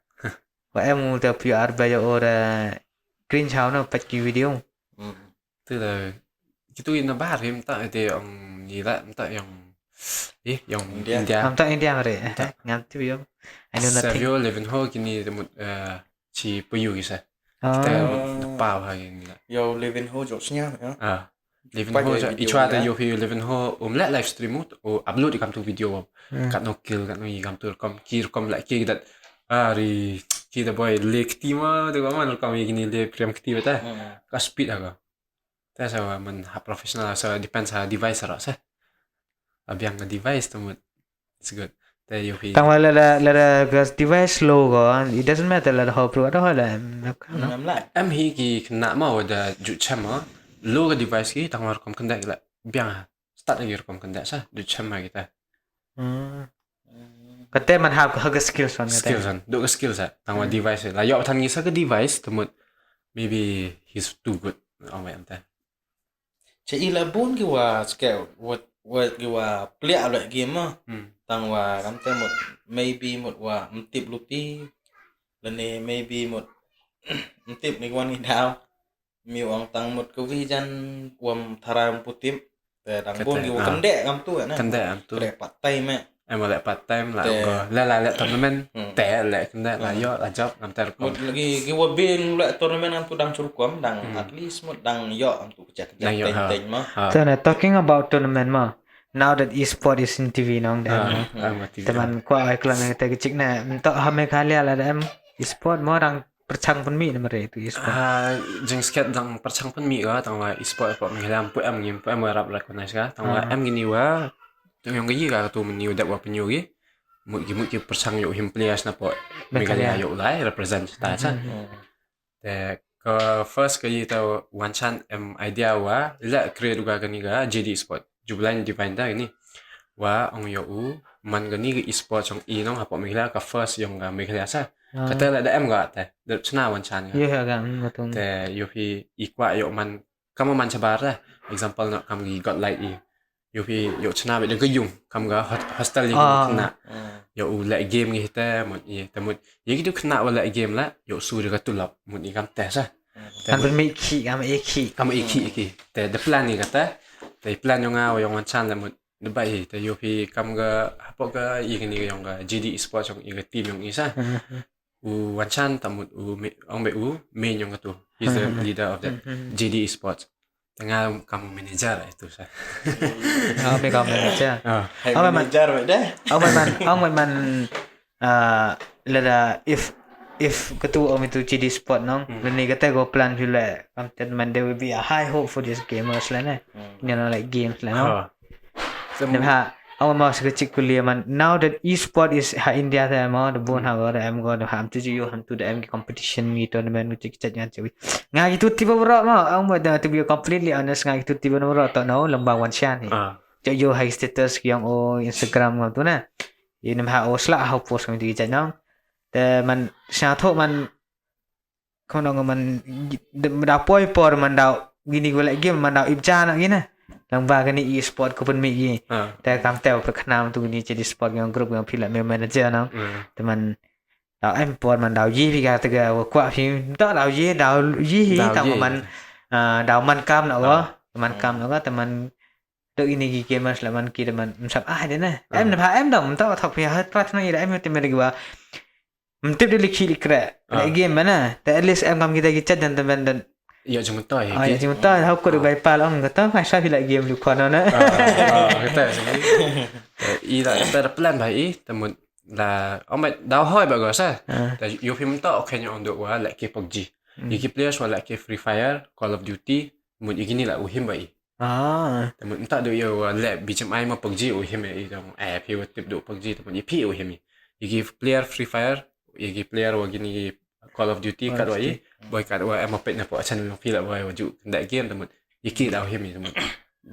wa em tu PR bayar orang green chao na pat ki video tức là cái tôi nó bắt thì tại thì ông gì lại tại ông dòng India ham tak India mare ngam tu video I know nothing Savio living hall kini một chỉ puyu kisa kita bao hay yo living hall chỗ nhau living hall ichwa ta yo fi living hall lại livestream upload di kam tu video kat no kill kat no kam tu kom lại ki dat ri kita boy lek tima tu kaman kam gini le prem kti ta ka speed aga ta sa man ha professional so depends ha device ra sa abiang ka device tu it's good ta yo fi tang la device low go it doesn't matter la how pro đó là em hi ki kena mau da ju chama low ka device ki tang war kom kenda la biang start lagi kom kenda sa ju chama kita kata man have skills on do skills sa tang wa device la yo than ni sa ka device tu maybe he's too good ông em ta chỉ là bốn cáiว่า scale what cáiว่าเปลี่ยนloại game mà tăngว่าlàm tới một maybe mộtว่าtiếp lụt đi lần này maybe một tiếp này quan đào nhiều ông tăng một cái vision quam tharam putim để tăng bốn cái cân đẻ ngắm tu để bắt tay mẹ em lại part time lại tournament tệ lại cái là do là job làm tay một cáiว่าbên lại tournament anh tu đang chụp quắm đang at least một đang yo anh tu chắc tình mà so talking about tournament mà now that e-sport is in TV nong dan teman ko ai kelang kita kecik na untuk hame kali ala em e-sport mo orang perchang pun mi nomor itu e-sport jeng sket dang perchang pun mi ga tang e-sport pok ngilam pu em rap recognize ga tang em gini wa yang cái gì cả tụi mình nhiều đẹp qua nhiều cái một cái percent nhiều him players na po megalia nhiều lại represent ta cha để có first cái gì tao one chance em idea wa là create juga cái này ga JD sport jubilan divine ta ini wa ông yo man ga ni ga e-sport trong e nong hapo Meghalaya ka first yung ga Meghalaya sa kata la da em ga te de chna wan chan ga Iya agak betul. te yo phi i kwa yo man kam man chabar ra example no kam gi got light i yo phi yo chna be de ga yung kam ga hostel yi na yo u la game ngi te mot i te mot yi gi du khna wala game la yo su de ga tulap mot i kam te sa Kan bermiki kami eki. kam iki te the plan ni kata te plan yo nga yo wan chan la mot de bai te yo phi kam ga hapo ga i ni ga yung ga GD Esports yung i ga team yung isa u wan chan tamut u ong be u main yung tu he's the leader of that GD Esports tengah kamu manager itu sa Oh, be kamu aja. Hay manager vậy đấy. Ông man lada if ketua om itu GD Sport nong, dan ni kata go plan pula. Man there will be a high hope for these gamers lah ne. You know like games lah no. Nampak ông mau sekecil kuliah man. Now that e-sport is ha India tu mau the bon ha ada em go ham tu you ham tu the em competition ni tournament tu cik cik cik. Ngai itu tiba berat mau. Ông mau dah to be completely honest ngai itu tiba berat tak know lembang wan sian ni. Cik you high status yang Instagram tu na. Ini nampak selak how post kami tu cik nong.แต่มันชาโทมันเขานองมันดาวป่วยปอดมันดาวกินี่ก็เลยเกมมันดาวอิบจานอย่างนี้นะหลังบ้านกันนี่อีสปอร์ตก็เป็นมีกี่แต่คำแต่ว่าประคณามตัวนี้จะดีสปอร์ตyang grup yang pilih manager nong แต่มันดาวเอ็มปอร์ตมันดาวยี่พี่กาตะกะว่ากว่าพี่ต้องดาวยี่แต่ว่ามันดาวมันกำเนาะมันกำเนาะแต่มันđược ini gamers lah man kira man msap dia na em na em dong tau thok pia hat pat na ira em te mere gwa mtip de likhi likra game mana ta at least em kam kita chat dan teman dan ya jung toy ya jung toy hau ko bai pal ong kata mai sa pila game lu khona na kata i la ta plan bai i tamun la ông mày đào hỏi bà gọi sao tại yêu phim tao ok nhau được quá lại cái PUBG những players hoặc lại cái Free Fire Call of Duty một ý nghĩ là uhim vậyแต่มันตัดดูอยู่แหละบีจำไอมาPUBGโอ้ยมั้ยตรงแอบพี่ว่าติดดูPUBGแต่มันยี่พี่โอ้ยมั้ยยี่ player Free Fire ยี่ player ว่ากินยี่ Call of Duty กัดไว้บ่อยกัดว่ามาเป็นนะเพราะฉันลองพี่ละว่าอยู่ได้เกมแต่มันยี่กี่ดาวเฮ้ยมั้ยแต่มัน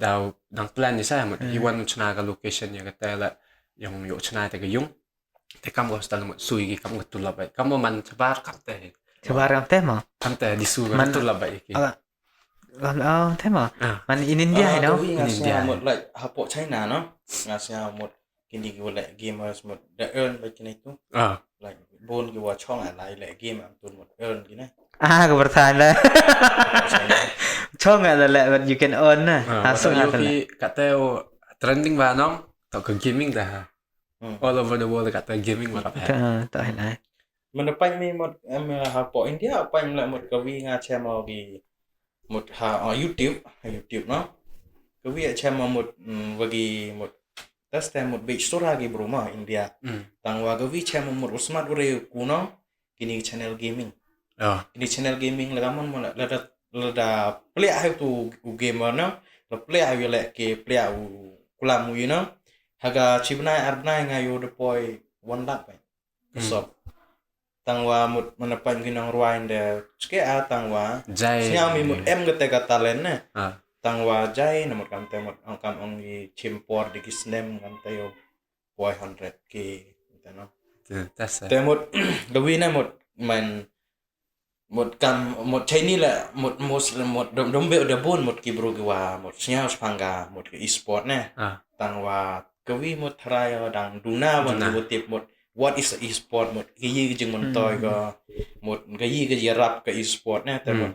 ดาวดัง plan นี่ใช่มั้ยยี่วันชนะกับ location อย่างก็แต่ละยังอยู่ชนะแต่ก็ยุ่งแต่คำว่าสไตล์มันซุยกี่คำก็ตุลาไปคำว่ามันชบาร์คำแต่มั้งคำแต่ดิสูมันตุลาไปกี่thế màมันin India hay đâu in India một lại học bộ China nó ngà sao một cái gì gọi là gamers một đã earn vậy cái này tu lại bôn cáiว่าช่องอะไรlại game mà tuần một earn cái này cái bật thay làช่องอะไรlại but you can earn nè so you fi kata trending ba nong tao cần gaming dah all over the world kata gaming mà tak hay mình đã bánh mi một em học bộ India bánh lại một cái vi ngà channel vì một ở YouTube nó cái việc channel một bagi một test một bị số ra cái bro mà India tăng vào cái việc channel một smart video của nó cái channel gaming cái channel gaming là kamu mau là play hay tu gamer nó là play hay là cái play kulam you know haga chibnai arbnai ngayo deploy one lap so tăng vào một pan cái nòng ruin để cái tăng vào nhau mình một em cái tega talent nè tăng vào jai là một cam tay một ông cam ông đi chim por đi cái snem cam tay boy 100 cái nó tay một cái vi này một mình một cam một trái ní là một đống bèo đập bún một cái bro cáiว่าmột nhau spanga một cái e-sport nè tăng vào cái vi một try đằng duna một tiệp một what is e-sport một cái gì chừng mình tôi có một cái gì rap cái e-sport nèแต่một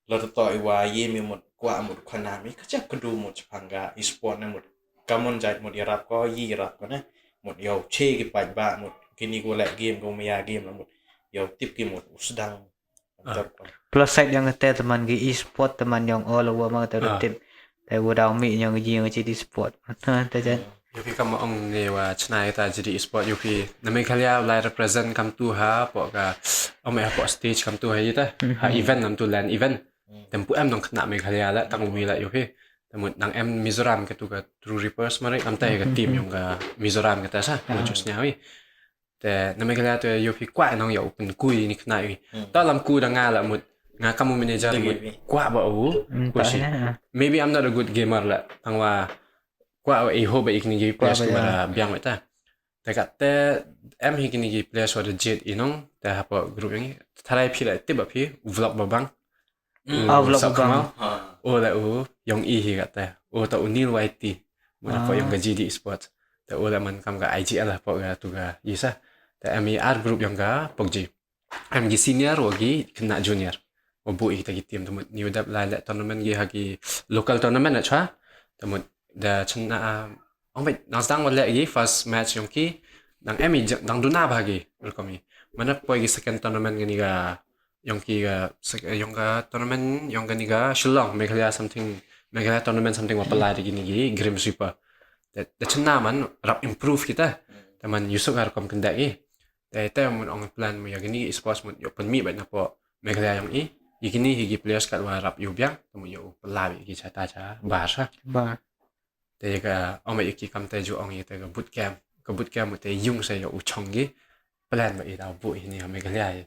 เราtôiว่ายี่มีmột quả mộtขนาดนี้ก็จะกระดูmột spanga e-sport nè một kamunใจmột rapก็ยี่rapก็นะmột dầu chê cái bài bạ một cái này gọi là game của mày game là một dầu tiếp cái một sedang plus side yang kata teman ke e-sport teman yang all over mang terutipแต่ว่าดาวมีyangยิงke e-sportแต่จะยูพีคำว่าองเนว่าชนะแต่จีดีสปอร์ตยูพีนั่นไม่แค่เรียกไลน์ represent คำตัวฮะปอกกับเอาไม่ปอก stage คำตัวให้ยี่ต้ฮะ event นำตัว land event แต่ปุ๊เอ็มต้องขนาดไม่แค่เรียกแล้วตั้งวีละยูพีแต่หมดดังเอ็มมิโซรามกับตัวกับ True Reapers มาเลยคำแต่กับทีมยงกับมิโซรามกับแต่ซะมันจุดเนี้ยวิแต่นั่นไม่แค่เรียกตัวยูพีกว่าน้องอยากเป็นกุยนี่ขนาดวิตอนลำกุยดังงานละหมดงานคำมู manager หมดกว่าบ่อู้กุย maybe I'm not a good gamer ละทั้งว่ากว่าไอ้โฮบอีกนี่ยี่ players ก็มาเบียงไว้แต่ แต่ก็แต่hi kini gi players wa jet inong ta apa group yang tharai phi la tip phi vlog babang vlog babang la yang hi ka ta ta unil YT mana po yang gaji di esports ta la man kam ga IGL lah po ga tu ga isa ta ar group yang ga PUBG gi senior gi kena junior bu kita gi team tu new dap la tournament gi hagi local tournament na cha ta da chna bai nang sang wa gi first match yang ki dang dang duna bagi welcome mana po gi second tournament gani ga yang ki ga yang ga tournament yang gani ga Shillong Meghalaya something Meghalaya tournament something wa pala gini gi Grim Sweeper da chna man rap improve kita taman yusuk har kom kenda gi ta mun ong plan mu ya gini sports mun yo pen mi ba na po Meghalaya yang gini higi players kat wa rap yu byang tamu yo pala gi chata cha bahasa ba te ga ong ki kam te ju ong te ga boot camp te yung sa yo uchong gi plan ba ida bu ni Meghalaya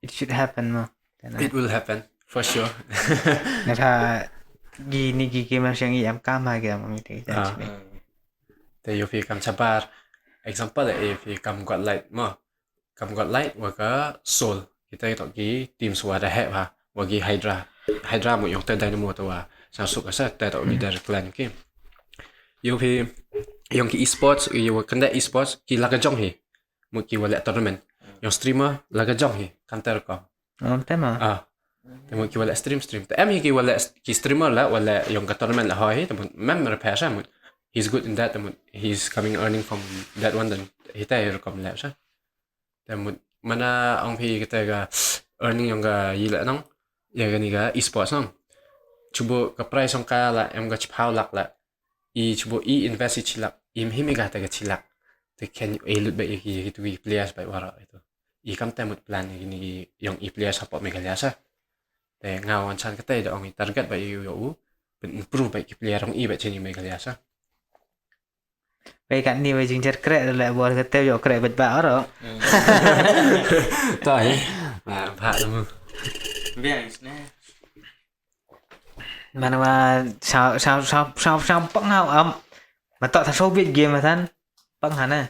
it should happen mo it will happen for sure na tha gini gi ma siang i am kam ha ga mo te te yo fi kam chabar example if kam got light wa ka soul kita to gi team suara he ba wa gi hydra mo yung te dynamo to wa sa su ka sa te to gi dar clan ki yo fi yung ki esports yo kanda esports ki laga jong hi mo ki wala tournament yung streamer laga jong hi counter ko tema te mo ki wala stream te hi ki wala ki streamer la wala yung ka tournament la hi te mem repair sa mo he's good in that he's coming earning from that one then hita rekom la sa te mana ang phi kita ga earning yung ga yila nang ya gani ga esports nang chubo ka price ang ka la em ga chpau lak la chubo invest chilak himi ga ta ga chilak te can lut ba ki tu players ba wara itu kam ta mut plan gini yung players support Meghalaya sa te ngawan chan ka ta da ong target ba yo improve ba ki player ong ba chini Meghalaya saไปกันนี่ไปจริงจัดแกะแหละบอลก็เตยแกะบัดบ่าหรอ tai mà phạ luôn very nice มันว่าชาวปังเฮามาต่อทางโซเวียตเกมมาท่านปังหันน่ะ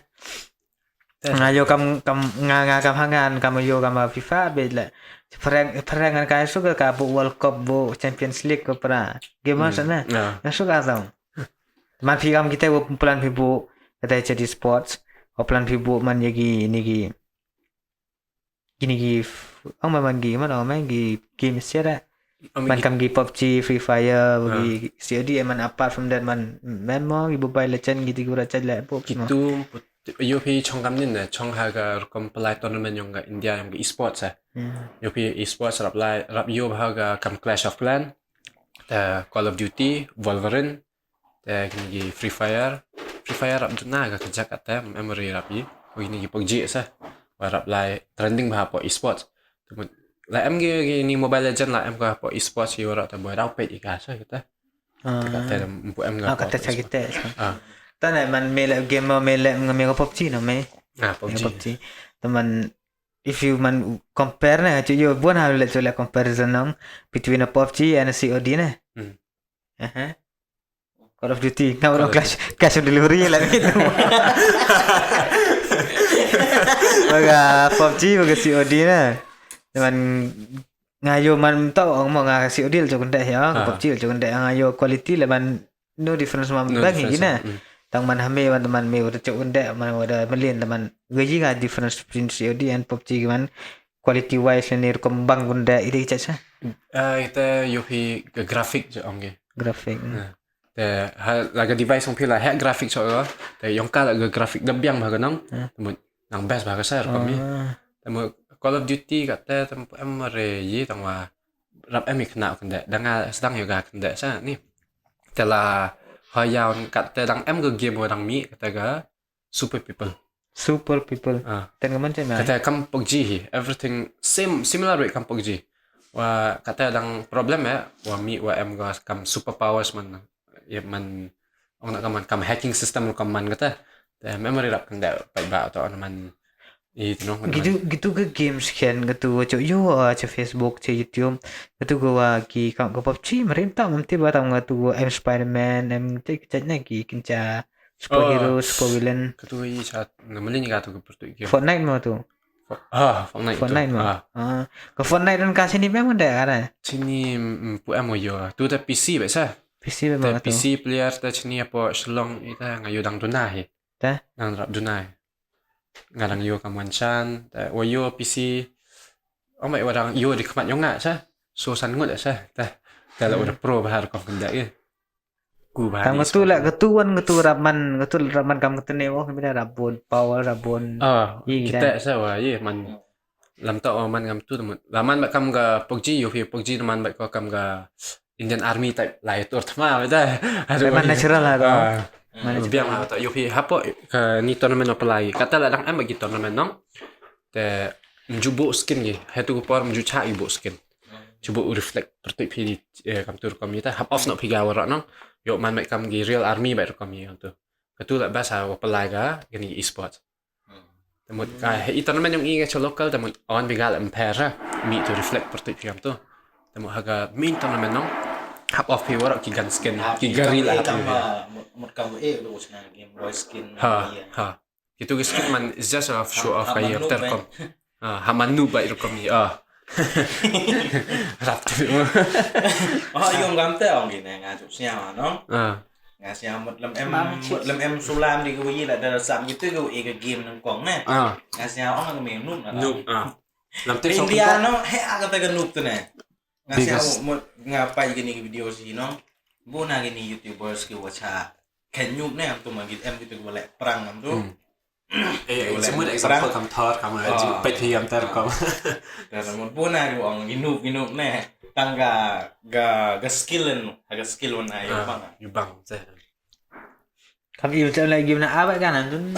งานโยกำงานพังงานกำโยกำฟีฟ่าเบ็ดแหละพลังงานกายสุกกับบุวอลคัพบุแชมเปี้ยนส์ลีกก็ปราเกมนั้นน่ะนั่นสุกอะไรมันพี่กำkita plan pibu kita jadi sports plan pibu man yagi gini man gi man game sera man kam gi PUBG Free Fire gi COD man apart from that man mo gi Mobile Legend gitu gura chala pop gitu UP chongkam nin ne chonghaga kom play tournament yung India yung esports UP esports rap yo bhaga kam Clash of Clan Call of Duty Wolverine gini Free Fire rap na ga kajak ata memory rap yi gini PUBG sa rap lai trending bah po esports la em gini Mobile Legend la em ga po esports yo ra ta boy rap pe ika sa kita kata empu em ga kata kita ta này man mele game mele ngame ko PUBG no me PUBG teman if you man compare na chu yo buan ha le chola comparison nang between a PUBG and a COD na Call of Duty kau orang cash on delivery lah gitu. Baga PUBG baga COD na. Teman ngayo man tau orang mau ngah COD le cokon dah ya, PUBG le cokon dah ngayo quality le man no difference man bagi gina. Tang man hame man teman me udah cokon dah man udah melin teman gaji ga difference between COD and PUBG man quality wise ni kembang gunda ide caca. Kita yupi grafik je angge. Grafik. Te laga device ong pila hack graphic so te yong ka laga graphic dabyang ba ganang nang best ba ka sir kami te Call of Duty ka te re yi tangwa rap emi khna kende danga sedang yoga kende sa ni te la hayawn ka te dang em ga game dang mi ka ga super people ten gaman che ma ka kam PUBG everything similar with kam PUBG wa ka te dang problem wa mi wa em ga kam superpowers man ya man ong nak kam hacking system kam man kata memory rap kan da pai ba to man itu no gitu ke games kan gitu cho yo cho Facebook cho YouTube gitu gua ki kam ko PUBG merintah mesti ba tang tu I'm Spider-Man em tik chat na ki kincha superhero, supervillain. Ketua i chat namanya ni kata kepertu game. Fortnite mau tu. Fortnite Fortnite tu. mau. Ke Fortnite dan Khasi ni memang dah kan? Sini pu am yo. Tu ta PC biasa. PC memang tu. PC player ta sini apa selong ita ngayo dang dunai. Dah. Dang rap dunai. Ngadang yo kamuan chan, ta yo PC. Mai wadang yo di kemat yo ngak sa. So san ngut sa. Ta la udah pro bahar kau kendak ye. Ku bahar. Kamu tu lah ketuan raman kamu ketene oh bila rabon power rabon. Kita sa wa ye man lam ta man ngam tu laman ba kam ga PUBG yo PUBG man ba ko kam ga Indian Army type lai tur thma ba da. Man natural lah tu. Biang lah ta yo hapo ka ni tournament apply. Kata la dang am bagi tournament nong. Te menjubo skin ye. Hatu ko par menju cha ibo skin. Cuba reflect pertik pi kam tur kam ni ta hap off nak pi ga wara nong. Yo man mek kam gi real army ba kam ni tu. Katu la basa apply ga gani e-sport. Temut ka i tournament yang i ga local temut on bigal empire mi to reflect pertik pi kam tu. Temut haga main tournament nong. Hap off pi wara ki gan skin ki gari la hap. Một cầm với đồ là game boy skin. Ha. Itu skin man is just a show off kaya terkom. Hamanu ba irukom ni. Rap tu. Yung gam te ông gì nè ngà chụp xe mà nó. Ngà xe một lâm em sulam đi cái gì là đợt sắm như cái cái game nó quảng nè. Ngà xe ông là miếng nút là. Nút. Làm tiếp xong. India nó hết cái nút tu nè. Ngà xe một ngà bay cái này video gì nó. Bố na cái này YouTubers cái wacha. Khen nhục nè tụi mình em cái tụi lại prang lắm tu. Semua example kam thor kam pet hi am terkom. Dan một bữa nay orang ginuk nè tăng ga skillen aga skill one ay bang. Yu bang se. Kam yêu chơi lại game na apa kan antun.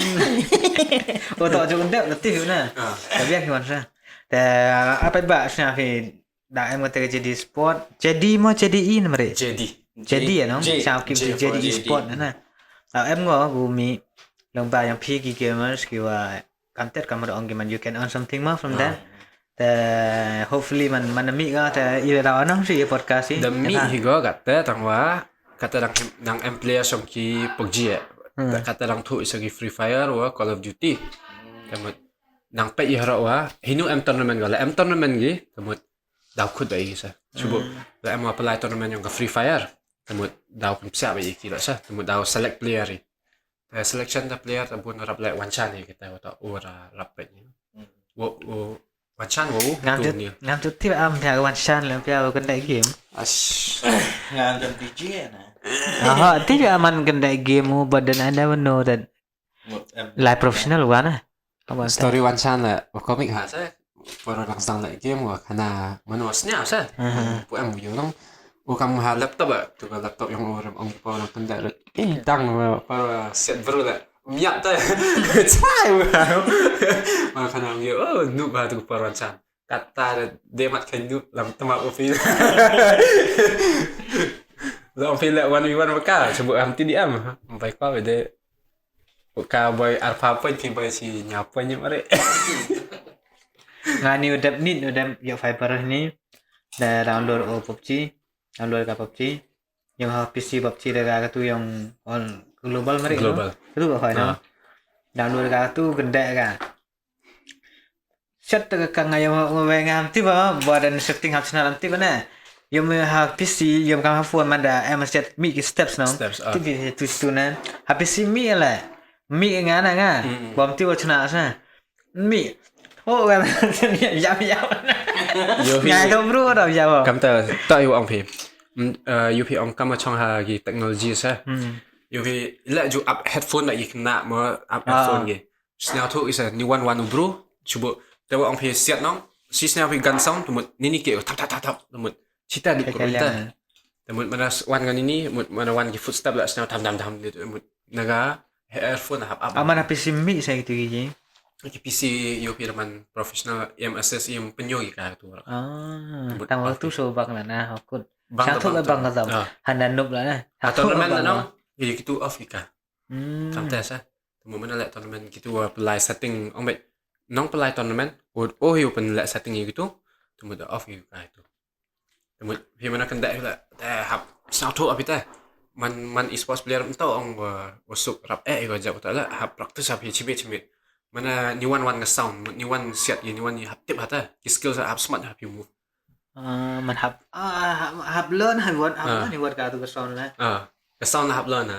Oh tak cukup dah letih na. Tapi yang gimana sah? Apa ba sah fi dah em kata jadi sport. Jadi mau jadi in mereka. Jadi ya no. Sao kim jadi e-sport na. Em ngồi gumi lồng bài yang PG gamers kira content kamu ada game you can earn something more from that. Hopefully man mi ga ta ira da anong si podcast si. Demi higo kata tangwa kata dang player som ki PUBG ya. Kata dang tu isagi Free Fire wa Call of Duty. Kamut dang pe ihra wa hinu tournament gala tournament gi kamut daw khud bai sa. Cuba la em apply tournament yang ka Free Fire. Kamut daw pun siap bai ki la sa. Kamut daw select player ni. Selection the player ta bun rap like one chan ni kita wa ora rap pe ni. Wo one chan wo ngam tu ti am pia one chan la pia kendai game. Ngam dan DJ na. Ti aman kendai game mu but then I never know that live professional wana. Story one chan la comic ha sa. Para lang sang like game wa kana manos nya sa. Pu am yo nong. Kam ha laptop tu ka laptop yang orang pa lang tanda dang para set bro la miat ta chai wa kana yo nu ba tu para chan kata demat kan nu lam tama ofin la ofin la 1v1 maka cuba am ti diam bai kwa de ka boy alpha point pi boy si nyapa nya mare Ngani udah ya Viber ni dah download PUBG. Download ka PUBG yang PC PUBG dah tu yang on global mereka global itu apa no download ka tu gede ka set ka ngayam ngam ti ba badan setting hab channel ti bana yang ha PC yang ka phone manda em set mi steps no ti tu na ha PC mi la mi ngana nga bom ti wa chana sa mi oh kan yam ngai đâu bro đâu giờ kam ta ta yu ong phi UP ong kam chong ha gi technology sa UP la ju up headphone la gi kna mo up headphone gi snao thu is a new one bro chubo ta ong phi set nong si snao phi gun sound tumut nini ke tap tumut cita di kurita tumut mana one gan ini mana one gi footstep la snao tam tumut naga earphone hap up aman PC mi saya gitu gi PC UP man professional MSS yang penyo gi ka tu tang waktu so bang la na hakut sang thu bang ka dam hanan nup la na tournament la no gi gitu off gi ka tam ta sa tumut mana la tournament gitu apply setting ong bet nong apply tournament you pen la setting gitu tumut off gi ka tu tumut hi mana kan da la hap sang thu apita มัน e-sports player mentau ong wasuk rap go jap ta la hab practice hab chibet mana ni one ga sound ni one set ni one hab tip hata ki skills hab smart hab move มันหับหับเลิศหับวัดนี่วัดการตัวกระสอนนะ ga sound hab la na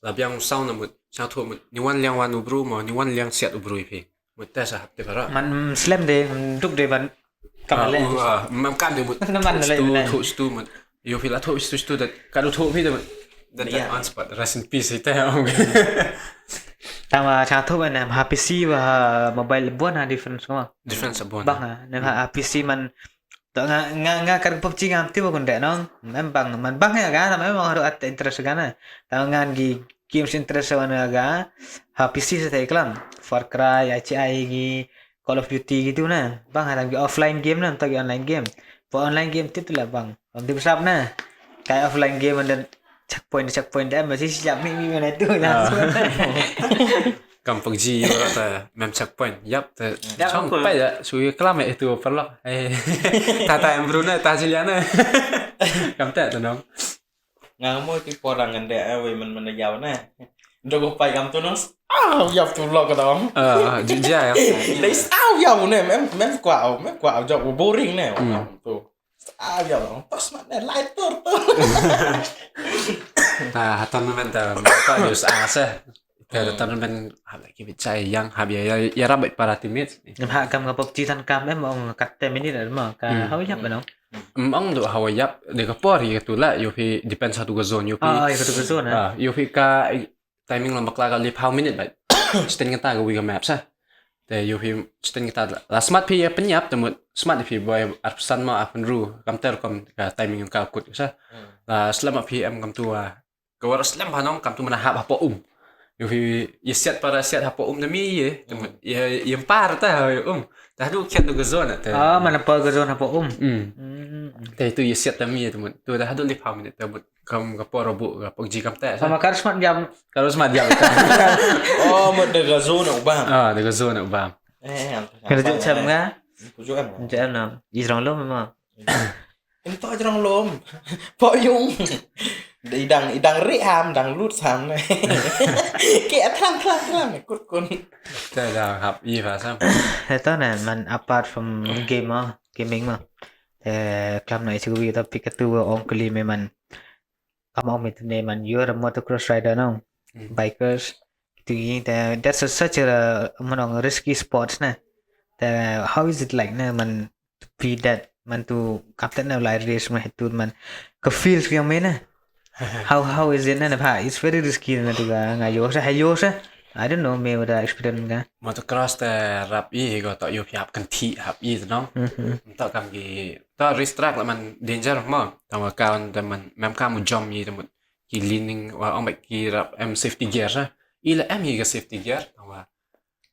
la biang sound na mut cha thu mut ni one liang wan ubru mo ni one liang set ubru phi mut ta sa hab tip ra มันสแลมเดย์มันทุกเดย์มันกำลังเล่น มันกันde mut น้ำมันอะไรอยู่ไหน thu mut yo phi la thu that ka thu phi de mut that on spot rest in peace ita ong ตามว่าชาทุบเนี่ยฮาพีซีว่าโมบายล้วนนะดิฟเฟนซ์ก็ difference abon บางอ่ะเนี่ยฮาพีซีมันตัวงากันพับจีงามที่ว่าคนเด็กน้องมันบางมันบางya kan tapi memang harus ada interest kan tapi ngan games interest mana kan ha PC saya iklan Far Cry ACI gi Call of Duty gitu nah bang ada offline game nah atau online game online game itu lah bang nanti besar nah kayak offline game dan checkpoint dia masih siap ni mana itu lah cầm PUBG rồi ta mem checkpoint yap ta trong phải là suy cái mẹ tu perlo ta em Bruno ta Juliana cầm tệ tụi nó ngang môi cái porang ngân đẻ vì mình giàu nè rồi có phải cầm tụi nó giàu tụi lo cái đó jinja ya đấy sao giàu nè mem quạo giàu boring nè tụi sao giàu nó pas mà nè lại tur ta hatan men ta ta news asaแต่ตอนนั้นเป็นอะไรกี่วิจัยยังหาเบียรับไปpara teammates ยังหากำกับ PUBG ทันกำได้มองกัดแต่ไม่นี่แหละมั้งกะเฮายับไปเนาะang do hawayap de ka por hi tu la yo phi depends how to go zone yo phi yo to go zone yo phi ka timing lam bakla ka lip how minute bai sten ka ta ga wi ga map sa te yo phi sten ka ta la smart phi penyap temut smart phi boy arsan ma afan ru kam ter kom ka timing ka kut sa la slam phi am kam tu ka war slam hanong kam tu mana ha pa yo phi ye set para set ha pa na mi ye temut ye par ta ta du khet do ga zone ta mana pa ga zone ha paแต่ตัวยี่สิบแต่มีตัวมันตัวแต่ถ้าดูรีพาวมันเนี่ยตัวมันคำกับปอระบุกับPUBGกับแต่ sama karismat jam karismat jam oh một đợt zone ở bang đợt zone ở bang kalau jauh jam kan jauh em jam nào di rong lom memang em to trong lom po yung idang reham dang lut sam này kẹt thang này cút cún ใช่แล้วครับยี่ห้อซ้ำ itu nah man apart from game gaming mah club này chưa biết tapi ketua orang keli memang kamu itu memang you are a motocross rider now bikers itu ini that's such a menong risky sports nah how is it like nah man to be that man to captain now like race mah itu man ke feel yang mana how is it nah pak it's very risky nah tu kan ngayo sa hayo sa I don't know me ada experience kan motocross แต่รับยี่ก็ต่ออยู่พิบกันทีครับยี่น้องต่อกันกี่ต่อ race track แล้วมัน danger มากแต่ว่าการแต่มันแม้ข้ามมุจอมยี่แต่หมดกี่ leaning ว่าเอาไปกี่รับ safety gear ใช่อีละยี่ก็ safety gear แต่ว่า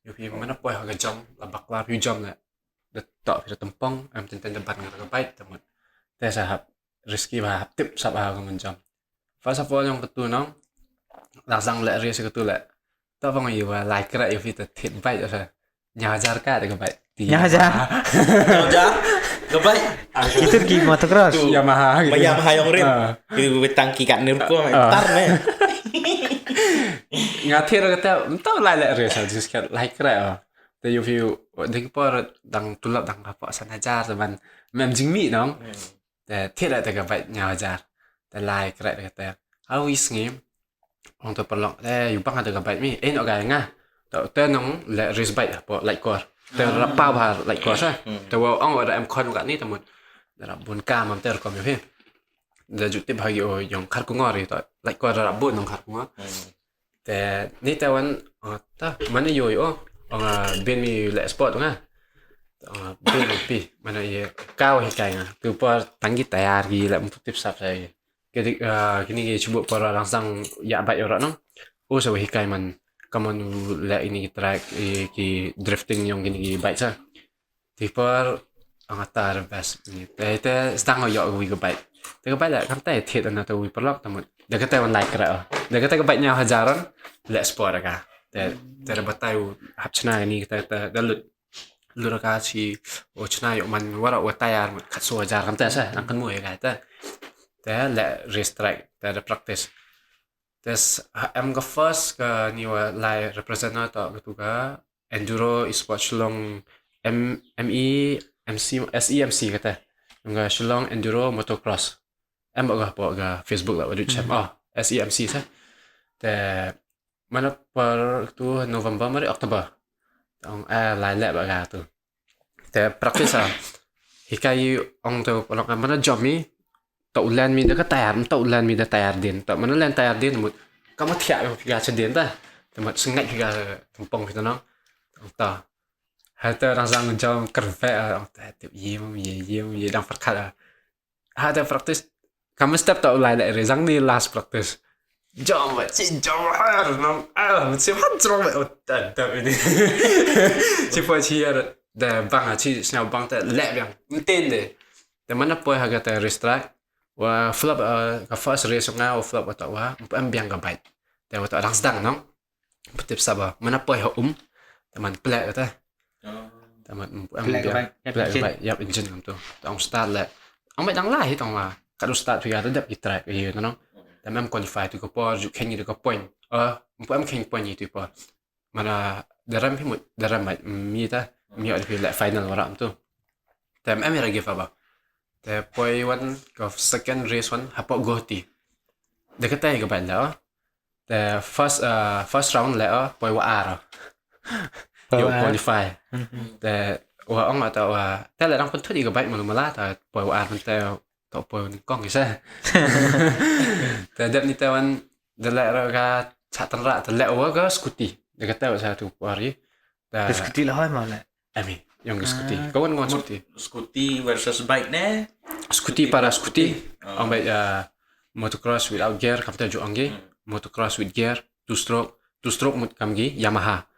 อยู่พิมันปล่อยเขาก็จอมแล้วบักลาพิวจอมเนี่ยเด็ดต่อพิจตั้งป้องเต็นจะบันกันก็ไปแต่หมดแต่สหับ risky ว่าติดสับเอาก็มันจอม first of all yang ketuน้องหลังสั่งแหละ race ketu แหละต่อไปอยู่ว่าไลค์กระอยู่ที่จะทิดไปจะใช่ยาจาร์ก้าแต่ก็ไป nyajarก็ไป itu di motocross Yamaha Yamaha yang rim itu betangki kat nirko tar nih งาเทียร์ก็แต่ต้องไล่แหละเรื่องสิ่งที่ไลค์กระแต่อยู่ที่เด็กพอดังตุลับดังพอสันจาร์แต่มันจริงมีน้องแต่เทียร์แต่ก็ไปยาจาร์แต่ไลค์กระแต่เอาวิสงี้untuk perluอยู่บ้างแต่กับใบมีเอ็นออกไงง่ะแต่น้องและรีสใบพอไลค์ก่อนแต่รับเป้าผ่าไลค์ก่อนใช่แต่ว่าอ่างว่าเอ็มคอนกันนี่ทั้งหมดแต่รับบนกามันแต่ก็มีเพียงแต่จุดที่พายุยังขาดกุ้งอ่ะเลยต่อไลค์ก่อนรับบนน้องขาดกุ้งอ่ะแต่นี่แต่วันถ้ามันอยู่เบนมีแหละสปอร์ตง่ะเบนปีมันก้าวให้ไกลง่ะคือพอตั้งกีตาร์กีและมันติดสับใช่kini coba para langsung ya baik orang nong oh saya hikai man kamu lihat ini track ki drifting yang kini baik sah tipe angatar best niแต่sedang ayok gue ke baikแต่ก็baik lah kanแต่thiếtอันนั้นตัวperlu tamu dah kata one like kerana dah kata kebaiknya hajaran let sport agakแต่ระบายหับชนะนี่แต่ลุรากาชีโอชนะอยู่มันว่าตายมันขัดสัวจาร์กันแต่ใช่นั่งกันมวยกันแต่และ race track แต่ practice Terus em ke first ke ni wa lai representator tak gitu ka enduro e-sport Shillong ME MC SEMC kata. Nga Shillong enduro motocross. Em bak ga Facebook lah wadu chat. SEMC sa. Te mana per tu November mari Oktober. Tong lai lek bak ga tu. Te praktis ah. Hikai ong tu orang mana job ni tàu lên mi đã có tayar tàu lên mi đã tayar din tàu mà nó lên tayar din một có mất thiệt một gà trên din ta thì mà sinh ngại gà thùng pong thì nó tàu hai tờ đang rằng cho cà phê ông ta tiểu gì đang phát khát hai tờ practice kamu step tàu lại rằng đi last practice cho mà chỉ cho nó mình sẽ phát cho vậy tờ này chỉ phải chỉ để băng chỉ sao băng tờ lẹ bằng tên để mà nó phải hay cái restrict và flop cái first race nga flop atau wa em biang ka baitแต่ว่าตอนsedang nong betul sabar mana poi ha teman pelak kata teman em biang pelak bait yap engine kam tu tong start le ông bait dang lai tong wa kadu start phi ga dap ki track ye nongแต่em qualify tu ko por ju khen ni ko point em khen point ni tu por mana daram phi mut daram mi ta mi ở phi le final wa ram tuแต่em ra give baแต่พอยวันกับ second race วันฮับปอกโกตีเด็กก็ได้กับไปแล้วแต่ first round แล้วพอยว่าอยู่ qualify แต่ว่าอ่องแต่ว่าแต่ละรังคนทุกทีกับไปมันมาล่าแต่พอยว่ามันแต่ต่อพอยมันกล้องอยู่ใช่แต่เด็กนี่แต่วันเด็กเราก็ชัดตั้งระแต่แล้วว่าก็สกูตี้เด็กก็ได้ว่าใช่ถูกว่ารีแต่สกูตี้ละห้อยมาแหละyang skuti. Kawan skuti. Skuti versus bike ne. Skuti para skuti. Ang baik motocross without gear kam ta jo angge. Motocross with gear, two stroke mut kam gi Yamaha.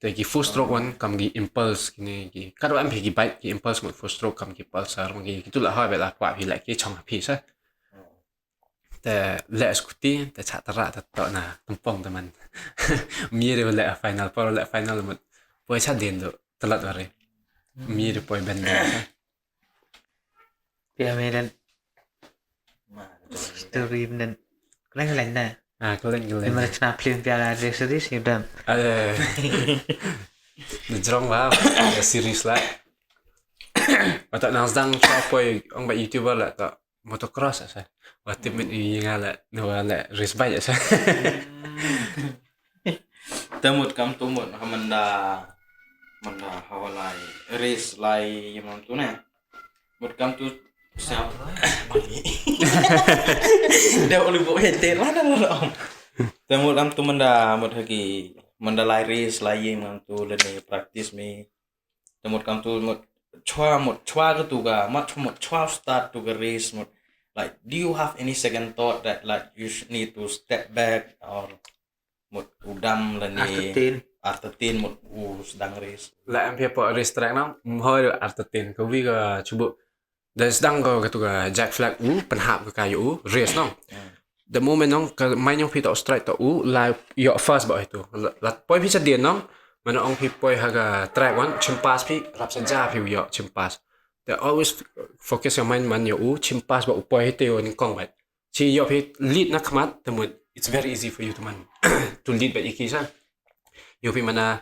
Te gi full stroke one kam gi impulse kini gi. Kado am gi bike gi impulse mut full stroke kam gi pulsar mang gi tu la ha ba la kwa phi la ki chong phi sa. Te le skuti te cha tara ta to na tumpong ta man. Mi de le final por le final mut. Poi cha den do telat bare. Mi de poi benda. Pia medan story dan keren nah. Keren. Gimana kena film piala series ni dam. Jerong lah series lah. Atau nang sedang poi orang buat YouTuber lah tak motocross asa. Waktu min ngala la race bike asa. Temut kam tumut hamanda hawalai race lai yang tu ne mut kam tu siap dah boleh buat header lah dah om temut kam tu mut hagi manda lai race lai yang tu lene practice me temut kam tu mut chwa ke tu ga mut chwa start to ga race mut like do you have any second thought that like you need to step back or mut udam lene Artetin một sedang race. Lại em hiệp race track nó hơi được Artetin có vì cái chú bộ để sedang có cái tu cái jack flag penhap cái kayu race nó. The moment nó cái máy nhung phi tàu strike tàu là yo first bảo itu. Là poi phi set điện nó mà nó ông phi poi haga track one chimpas phi rap senja phi yo chimpas. They always focus your mind man yo chimpas bảo poi heteo ni kong vậy. Chi yo phi lead na khamat temun it's very easy for you to man to lead by ikisa. Yo phi mana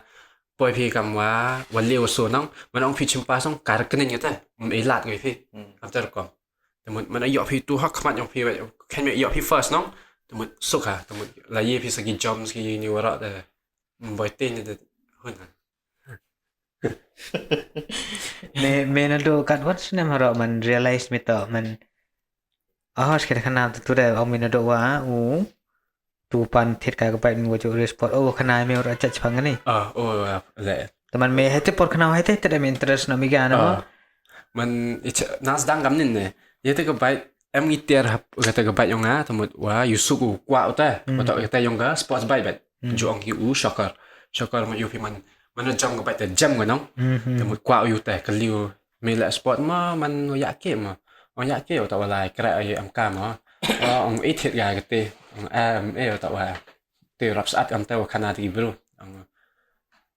poi phi kam wa walio so nong mana ong phi chimpa song kar kenen ngata ei lat ngai phi after kom temun mana yo phi tu hak khamat yong phi ba khen me yo phi first nong temun sukha temun la ye phi sagi jumps ki ni wara de boy ten de hun me na do kat what nem haro man realize me to man ahos kira kana tu de om me na do wa tu pan thiết cái bài mình cho resport khana me ora chach phang ni le teman me hete por khana hete te me interest na mi ga na man nas dang gam nin ne yete ka bai em ngiter hap ka ka bai yong a thamut wa yusuku kwa uta mato ka yong ga sports bai bet ju ong ki soccer ma yu phi man jam ka bai te jam ga nong thamut kwa yu te ka liu me la sport ma man ya ke ma ong ya ke ta wala kra ai am ka ma ong ít thiệt gà cái tê ong tạo à tê rap sát am tao khana thì bro ong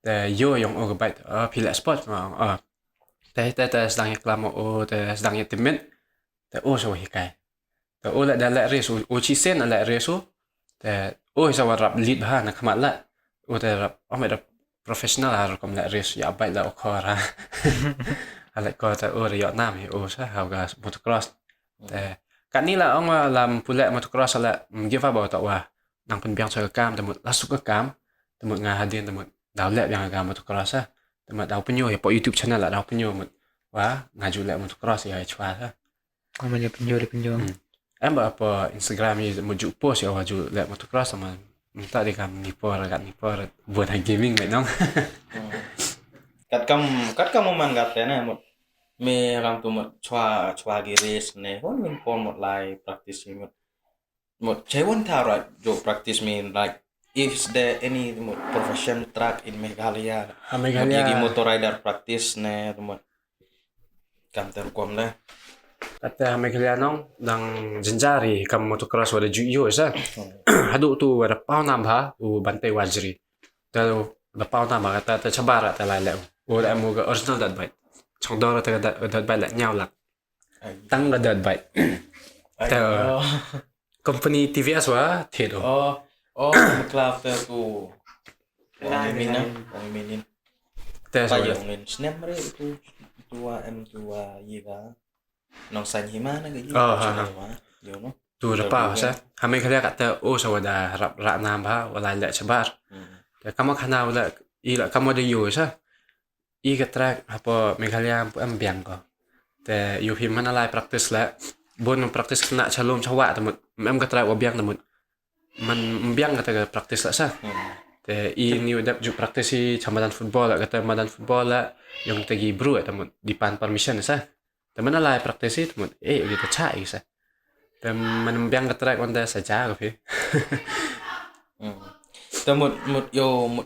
tê yo yong og bait pila sport ma tê sedang yaklam tê sedang yatimen tê so hi kai tê la da la reso chi sen la reso tê oh sa warap lead ha na kamat la udah rap oh rap professional har kom la race ya bai la okora ala ko ta oh ya nam hi oh sa how gas motocross te kan ni la ong lam pula motocross la give up ta wa nang pen biang chơi cam ta mut la su ka cam ta mut nga hadin ta mut daw le biang ga motocross ha ta mut daw penyo ya po YouTube channel la daw penyo mut wa ngaju le motocross ya chwa ha Amalnya penjual. em apa Instagram ni muju post ya waju le motocross sama minta di kam ni por buat gaming vậy nong cắt cam mangat thế này một me ram tu một choa cái race này hôn mình còn một lại practice một chế vấn thao rồi jo practice mean like is there any một professional track in Meghalaya cái motor rider practice này một cảm tưởng com đây kata Meghalaya nong dang jenjari kam motocross wada juyo sa hadu tu wada pau nam ha u bantai wajri ta da pau nam kata ta chabara ta lai le u da mu ga original dat bite chong do ta dat bite la nhau lak tang ga dat bite ta company TVS wa thedo club ta tu minin ta so yang min snap re tu em yiga nong san hima na ga yo no tu da pau sa ha Meghalaya kata o sa wada rap ra nam ha wala le chabar ta kama khana wala i la kama de yo sa i ka track apa Meghalaya am biang ko te yo phim mana lai practice la bon practice kena chalom chawa ta mut em ka track wa biang ta mut man biang ka ta practice la sa te i ni wada ju practice chamadan football la kata madan football la yung tagi bro ta mut di pan permission sa te mana lai practice ta mut gitu cha isa te man biang ka track on da sa cha ko phiแต่หมด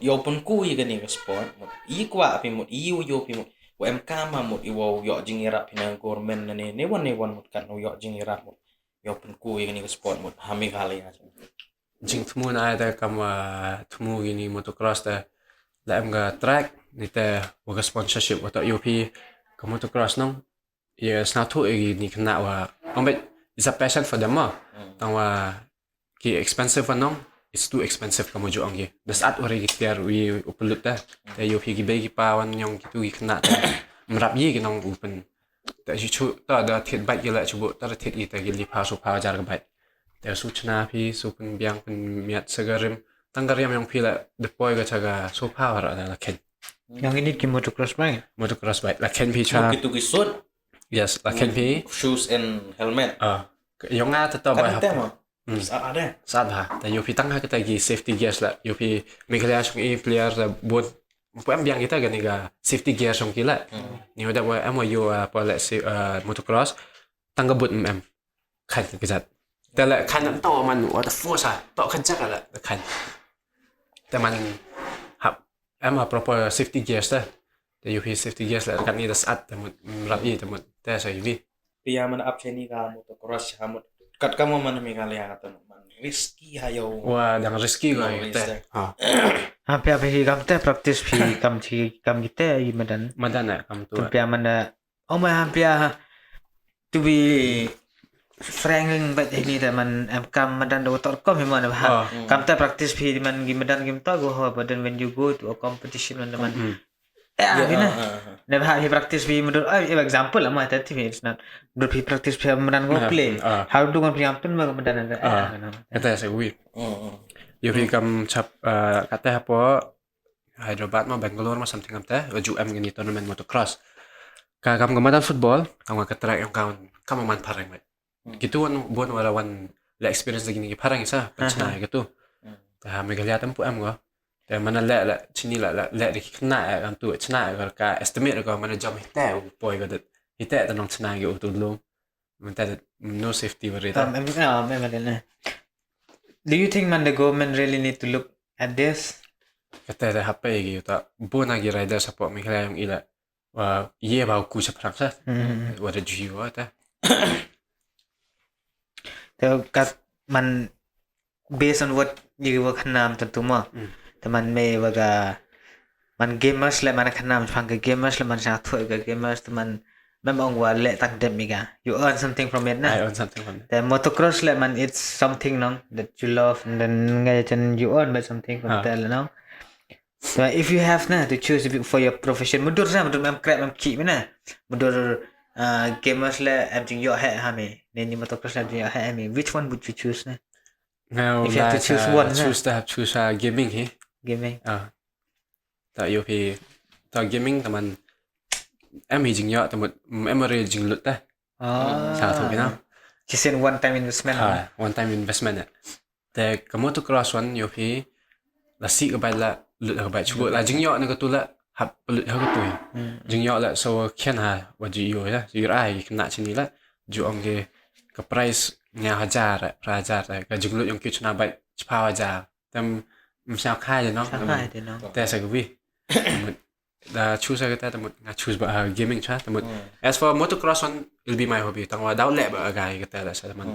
โยปนกู้อีกันนี่ก็สปอร์ตหมดอีกว่าพี่หมดอีโยพี่หมดว่าเอ็มก้ามาหมดอีว่าโยจิงรับพี่นางกอร์เมนนั่นนี่ในวันหมดกันโยจิงรับหมดโยปนกู้อีกันนี่ก็สปอร์ตหมดฮามิกาเลยนะ jing thmu na da kam thmu gini motocross da la em ga track ni te wa sponsorship wa ta UP ka motocross nong ye sna thu e ni khna wa ombe is a passion for them ma tang wa ki expensive nong it's too expensive kamu jo angge das at ore gi tiar wi upulut da te UP gi be gi pa wan nyong ki tu gi khna ta mrap yi gi nong open ta ji chu ta da thet bai gi la chu bo ta thet gi ta gi li pa su pa jar ga bai te su chna phi su pen biang pen miat sagarim tanggarim yang phi la deploy ga chaga su pa war la ken Yang ini ki motocross bike. motocross bike la ken phi cha gitu kisut yes la ken phi shoes and helmet yong nga ta ba ha ada sad ha ta yo phi tang ha ka ta gi safety gears la yo phi Meghalaya sung e player la bot po am biang kita ga ni ga safety gear sung ki la ni hoda wa am yo pa la motocross tanggabut khan ka jatแต่ละคันนั้นต่อมันว่าแต่ฟัวซะต่อคันจักละคันแต่มันครับแอมมา proper safety gears แต่อยู่ที่ safety gears ละกันนี่จะสัดแต่มันรับยี่แต่มันแต่ใส่วิ pia man up cheni ka motocross hamut kat kamu man Meghalaya kata man risky hayo ว่าดัง risky ก็แต่ Hampir kam te practice kam kita i madan. มันดันน่ะคำตัว Hampir mana hampir to be Frank baik ini teman kam madan do.com memang ada kam te practice phi man gimadan game ta go but then when you go to a competition man gina ne ha practice phi model example ama tadi it's not do phi practice phi madan go play how do kan phi ampun madan ada kata saya wi yo phi kam chap kata apa Hyderabad ma Bangalore ma something kam ta waju am gini tournament motocross ka kam gamadan football kam ka track yang kam man parang mai gitu kan buat walawan la experience lagi ni parang isa pachna gitu ta Meghalaya tempu am go ta mana la chini la di kena am tu chna ka estimate ko mana jam hita poi go det hita ta nong chna ge tu lo menta no safety worry ta Do you think man the government really need to look at this kata ta hapai ge ta bona gi rider support Meghalaya yung ila wa ye ba ku sa parang sa wa da jiwa ta kat man based on what you work nam tentu mah teman me waga man gamers le man khanam phang ke gamers le man sa thoi ke gamers teman memang wa le tak dem miga you earn something from it I na earn something from it the motocross le man it's something no that you love and then ngai chen you earn by something from that no so if you have na to choose for your profession mudur sa mudur mem krep mem ki na mudur gamers le em jing yo ha me nên như motocross le jing yo ha me which one would you choose na now if you have to choose one choose gaming hi gaming ta yo phi ta gaming ta man em hi jing yo ta một em re jing lut ta sa thu na chỉ xin one time investment one time investment te ka motocross one yo phi la si ka bai la lut ka bai chu la jing yo na ka tu la hab lut ha ka tu jing yo la so khen ha wa ji yo ya ji ai na chini la ju ong ge ka price nya hajar ka jing lut yong ki chuna bai chpa hajar tam sao khai rồi nó ta sẽ cái gì là choose cái ta một choose by gaming chat một as for motocross one will be my hobby tang wa dau le ba gai cái ta là sẽ man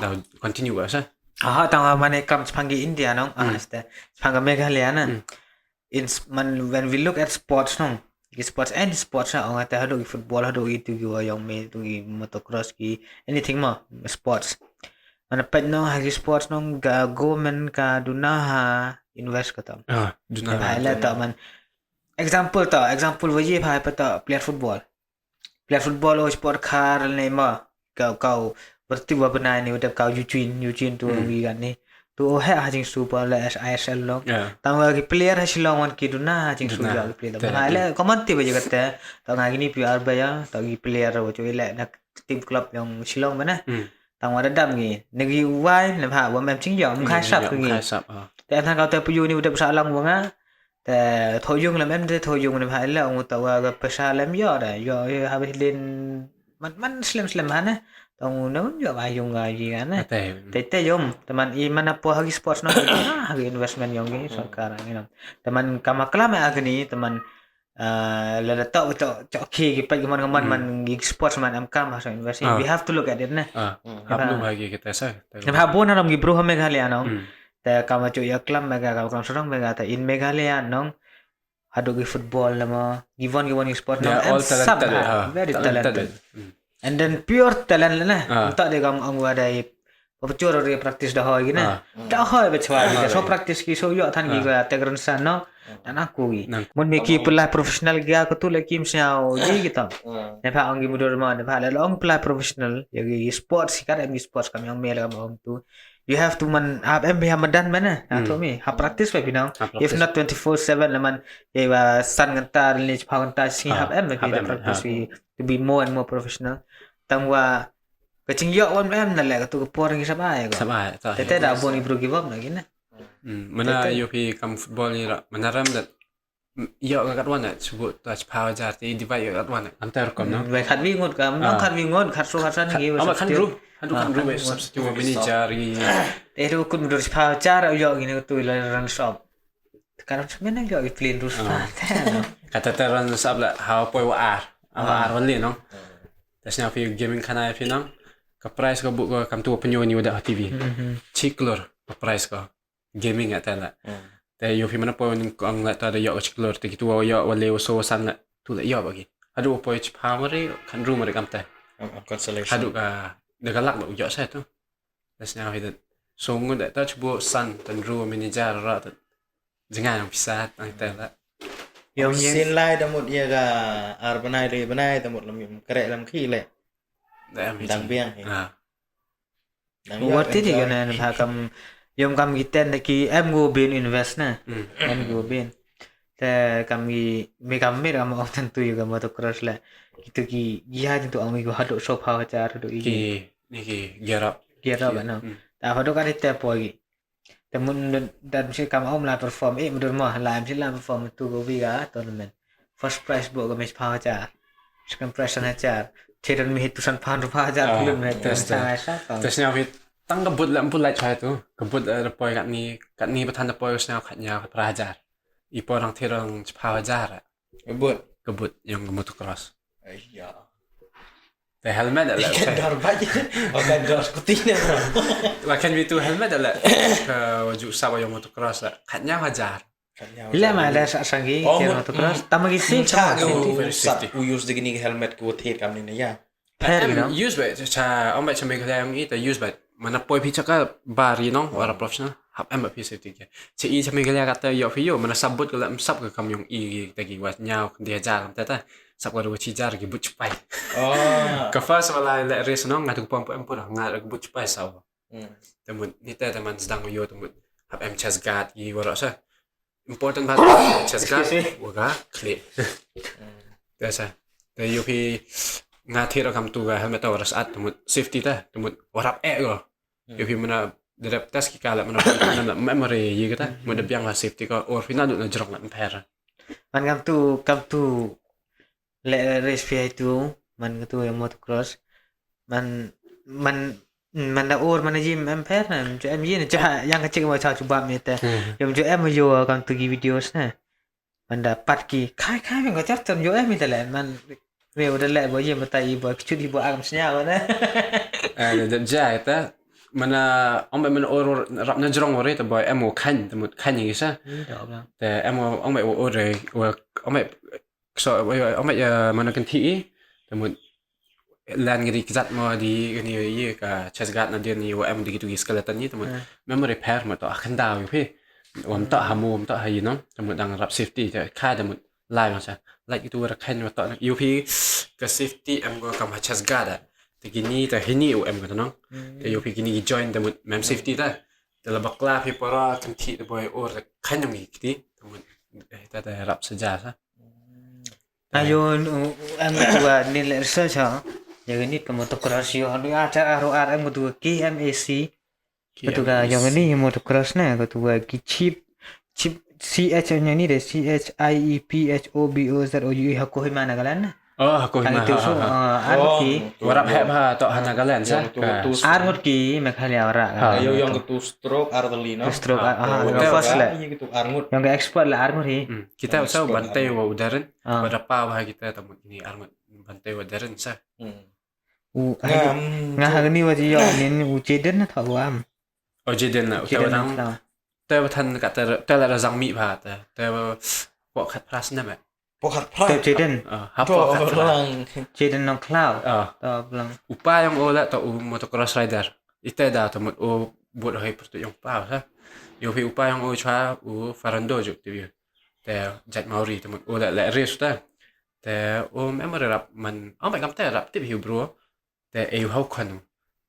dau continue ba sa tang wa mane kam phangi India no asta phanga Meghalaya na in man when we look at sports no sports and sports na ong ta hado football hado itu gi yong me tu gi motocross ki anything mo sports mana pet no hagi sports no government ka duna ha invest ka tam duna la ta man example waji phai pata player football o sport khar ne ma kau berarti wa benai ni udah kau Eugene tu wi kan ni tu ha hajing super la ISL lo tang lagi player ha silong wan ki duna hajing super lagi player ta la comment ti baje kata ta ngagi ni PR ba ya ta gi player ro chu la nak team club yang silong mana tang wa dadam ngi negi wai le ha wa mem ching yom khai sap ngi te thang kau te pu ni udah besar lang wanga te thôi dung làm em thế thôi dung làm hai là ông tàu ga pesa làm yo da yo ha lên man slim han na tong no yo ba yung ga ji kan na te yom teman I mana po hagi sports no hagi investment yang ni sarkar ni nam teman kamakla ma agni teman la ta to ki pa gaman man gi sports man am kam ha invest we have to look at it na hab lu hagi kita sa ha bon nam gi bro ha Meghalaya no ta kama chu ya club mega ka kam sorong mega ta in Meghalaya nong hado gi football lama given sport nong all talented very talented and then pure talent la na ta de kam ang wa dai pacur re practice dah hoy gi na dah hoy bechwa gi so practice ki so yo than gi ga tegron san no dan aku gi mun me ki pula professional ga ko tu le kim sao gi kita ne pha ang gi mudur ma ne pha la long pula professional ya gi sports kan em sports kam yang me la kam tu you have to man em Hamadan mana to me ha practice we binang if not 24/7 laman ye san ngantar ni chha ngantar si em we practice we to be more and more professional tangwa kaching yo on em na le ka tu por ngi sabai te da bon ibro give up na gina mana yo pi kam football ni ra mana ram that yo ka kat wan na chubu ta chha hajar ti divide yo kat wan antar kom no we khat wi ngot kam no khat wi ngot khat so khat san ngi ama khan ru be substitute manager gi te ru kun dur chha hajar yo gi ne tu la run shop karam semena yo i plane rus pa kata ta run shop la how poi wa ar wan le no tasnya pi gaming khana pi no ka price ka bu ka kam tu penyo ni udah TV chiklor ka price ka gaming ata la te yo pi mana po ni ang la ta da yo chiklor te kitu yo wa le so san la tu la yo bagi adu po ich pamari kan ru mari kam ta consolation adu ka de galak ba yo sa tu tasnya pi da so ngun da ta chubo san tan ru manager ra ta jangan yang pisah ta la yom sin lai da mut ya ga ar banai ta mut lam kare lam khi le dang biang what did you na ha kam yom kam giten ki em go bin invest na em go bin te kam gi me kam often tu juga motocross la itu ki ya tu ang go hado shop ha char do ki ni ki gear up na ta hado ka te po gi te mun dan si kam om la perform mudur ma la am si la perform tu go vi ga tournament first prize bo ga match ha char second prize ha char Thiran mi hitusan pan rupa aja belum itu saya satu. Terusnya fit tang kebut lah empul lah cahaya tu kebut ada poi kat ni bertanda poi usnya katnya pelajar. Ipo orang tirang cepat ajar. Kebut yang motocross. Iya. The helmet adalah. Kendor banyak. Oh kendor skutina. Bahkan itu helmet adalah ke wajib sahaja yang motocross lah. Katnya ajar. Ila mà ada sangi kira motocross. Tama gisi cha cha. very sat safety. u use de gini helmet ku the kam ni ya Fair Em gitu. use by cha ông bạn chăm mấy cái em nghĩ tới use by mà nó bôi phi chắc cái bari nó hoặc là professional học em ở phía safety kia chỉ ý chăm mấy cái kata yo phi yo mà nó sabut cái làm sab cái cầm yung i cái gì quạt nhau dia jar làm tata sab cái chi jar cái bút chpai cái first mà lại race nó ngài tụi em pun ngài cái bút chpai sao temen ni teman sedang yo temen học em chest guard i wara sa important part chest guard waga clear biasa dari yo phi nga thira kam tu ga helmet war saat temut safety ta temut warap go yo phi mana derap tas ki kala mana memory ye kata mana biang la safety ko or final na jorok na pair Man kam tu le race fi itu man tu yang motocross man da or man gym em fair na cho em yin cha yang kecil ma cha cuba mi te yom cho em yo kam tu gi videos na man da pat ki khai men ko chắc chắn yo em mi te le man Mẹ udah lek boy mà tay boy chút đi boy agam senyal na. dan jai ta mana ông bạn mana or rap na jorong ore ta boy em temut khan ni sa te em ông bạn ore ông bạn so ông bạn mana kan thi temut lan ngiri kizat mo di gani ye ka chest guard na dia ni em di gitu skeleton ni temut memory repair ma to akan daw phi wam ta hamu ta hayi no temut dang rap safety ta kha temut live masa like itu ra khan ma to UP ka safety em go kam chest guard ta gini ta hini em ko no ta UP gini join temut mem safety ta ta la bakla phi para kan thi the boy or khan ngi kiti temut ta rap saja sa Ayo em tua ni le research ha. Yang ini ke motocross yo anu ada ROR em tua KMAC. Betul ga yang ini motocross na ko tua ki chip CH nya ni de CHIEPHOBOZOUE ha ko mana galan na. ko Ang itu so ki warap ha to hana galan sa armut ki mekhalia ora. Ayo yang ke two stroke arteli no Stroke first la. Ini gitu armut. Yang ke expert la armut hi. Kita usah bantai wa udaran berapa wah kita temut ini armut bantai wa udaran sa Ngah ni wa ji yo ni u cheden na thaw am. Jeden na ta than ka ta la zang mi ba ta po khat pras na ba Pokat Tep prak. cheden. ha po khat pras Cheden nong cloud. Ta blang. upa yang ola to motocross rider ite da temut o buat hai pertu yang pa sa yo pi upa yang o cha u farando juk tu te jat mauri temut ola la race ta te o memory rap man ang ba kam ta rap tip hiu bro te eu hau khanu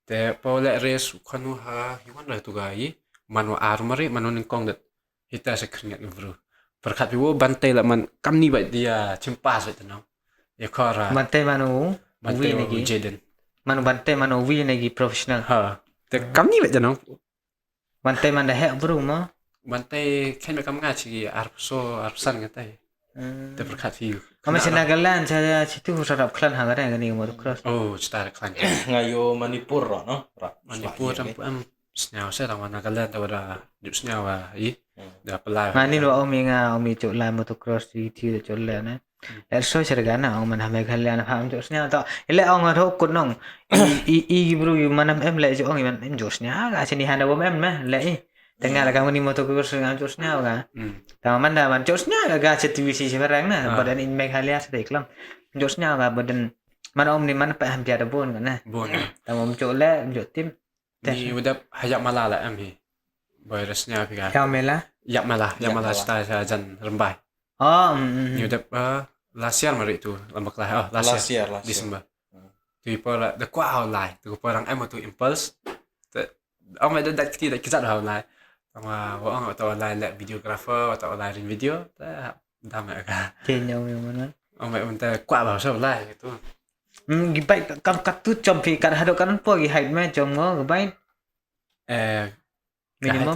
te paula race khanu ha hiwan la tu gai manu armory manu ning kong dat hita sa kringat bro perkat wo bantai la man kam ni ba dia chimpas ba tanau ya khara Bante manu bantai wi wo lagi. jeden Manu bante manu wi lagi professional. ha te kam ni ba tanau Bante man da hek bro ma. bantai kan ba kam nga chi arpsan ngatai te perkat fiu Kami senagalan saya situ sarap klan ha gara ni motocross. oh star klan Ngayo Manipur no. Manipur am snyaw sa tang nagalan ta wala dip snyaw i da pelai Ngani lo omi cuk la motocross di ti cuk la na. Der so sergana ang man hame khalia na pham cuk snya ta. Ile ong tho kun nong. I bro yu manam em le cuk ong man em cuk snya ga sini handa bom em ma le i. Tengah la kami ni motocross ngam cuk snya ga. Ta man da man cuk snya ga CTVC sebarang na badan in me khalia sedek lam. Cuk snya ga badan man om ni man pa ham dia da bon kan na. bon Ta mom cuk le cuk tim. ni udah hayak malala am hi boy resnya pika Kamela. yak malah sta jan rembai Oh. ni udah last year mari tu lambak lah last year Last year. December tu pora the kwa online tu porang am tu impulse ông mày đặt cái zat hao lai mà ông atau online lab videographer atau online video ta đam ka Trên nhau yang mana? ông mày mình ta kwa bảo sao lai gitu Gibai kam katut jom pi kan hado kan po gi height me jom ngo gibai minimum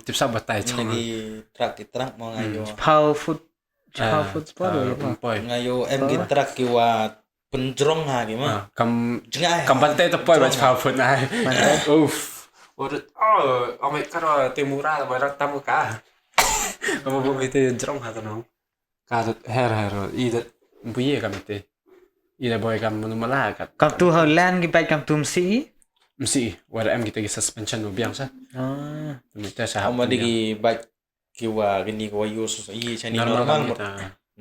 tiếp sau bật tay trong Ini track di track mo ngayo. power foot sport ya pa. poi Ngayo em di track kiwa penjrong ha gimana? cầm Jengah. cầm bắn tay tập poi bật phao phun này Pantai. uff ông mày cái đó temura là bài rắc tâm cả ông bố mày tên trong hả tao cả được her ý được bùi cầm tê ý là boy cầm nó mà la cả Kam tu Holland gibai kam tum si. mesti wadah em kita suspension mau biang sa Ah. kita sahab Ama digi baik kiwa gini ko use i chani normal normal một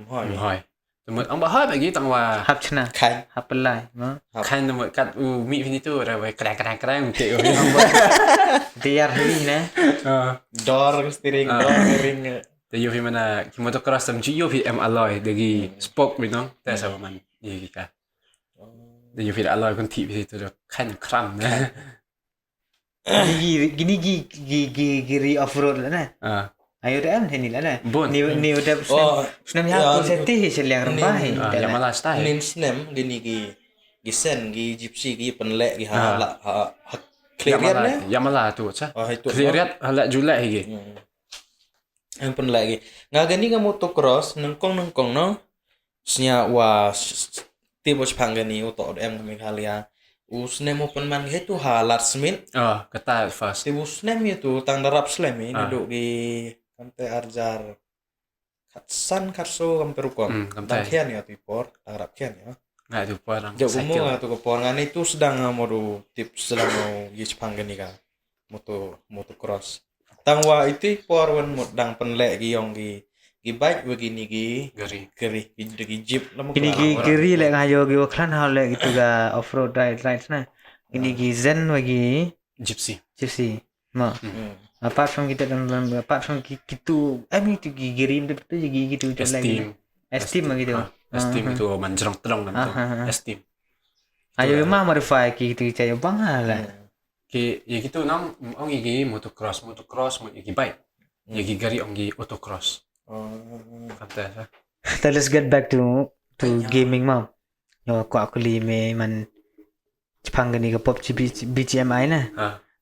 hoi hỏi một ông bà hết vậy tặng và hap chna khai hap pelai no khan một cắt mỹ phi tu rồi cái một triệu tiar hi ne door steering door ringแต่ยูพีมันคิมอเตอร์ครอสมันชื่อยูพีเอ็มอลลอยเดี๋ยวกี่สปอคไปน้องแต่สำหรับมันยี่กี่กันเดี๋ยวยูพีอลลอยคนที่ไปตัวขั้นครัมนะ gini off road lah nah ayo dah ni lah nah Bon. ni udah senam ya tu setih seliang rempah yang malah style nin snem gini gi sen gi gypsy gi penlek gi ha la clear ne yang malah tu sah itu clear hala julek lagi ang penlek gi ngagani ga motocross nengkong no sia wa tibos panggani uto em kami khalia usnem open man itu halat smith kata first tibus nem itu tang darap slam ini duduk di kamte arjar katsan katso kamte rukon tang kian ya tipor tang rap kian ya nggak tu orang jauh umum tu keporangan itu sedang mau tips sedang mau gis panggani ka motocross tangwa itu porwan modang penlek gi yong gi bike begini gi geri gi jeep gini gi geri lek ngayo gi waklan hal lek gitu ga off road rides nah gini gi zen bagi gypsy ma apart from kita dan apart from gitu itu geri itu jadi gitu esteem gitu esteem itu manjrong terong kan esteem ayo mah modify gitu caya bang lah ya gitu nang ong gi motocross mau gi bike ya gi gari ong gi autocross kata so let's get back to gaming mom yo aku lime man Jepang gani ke pop BGMI na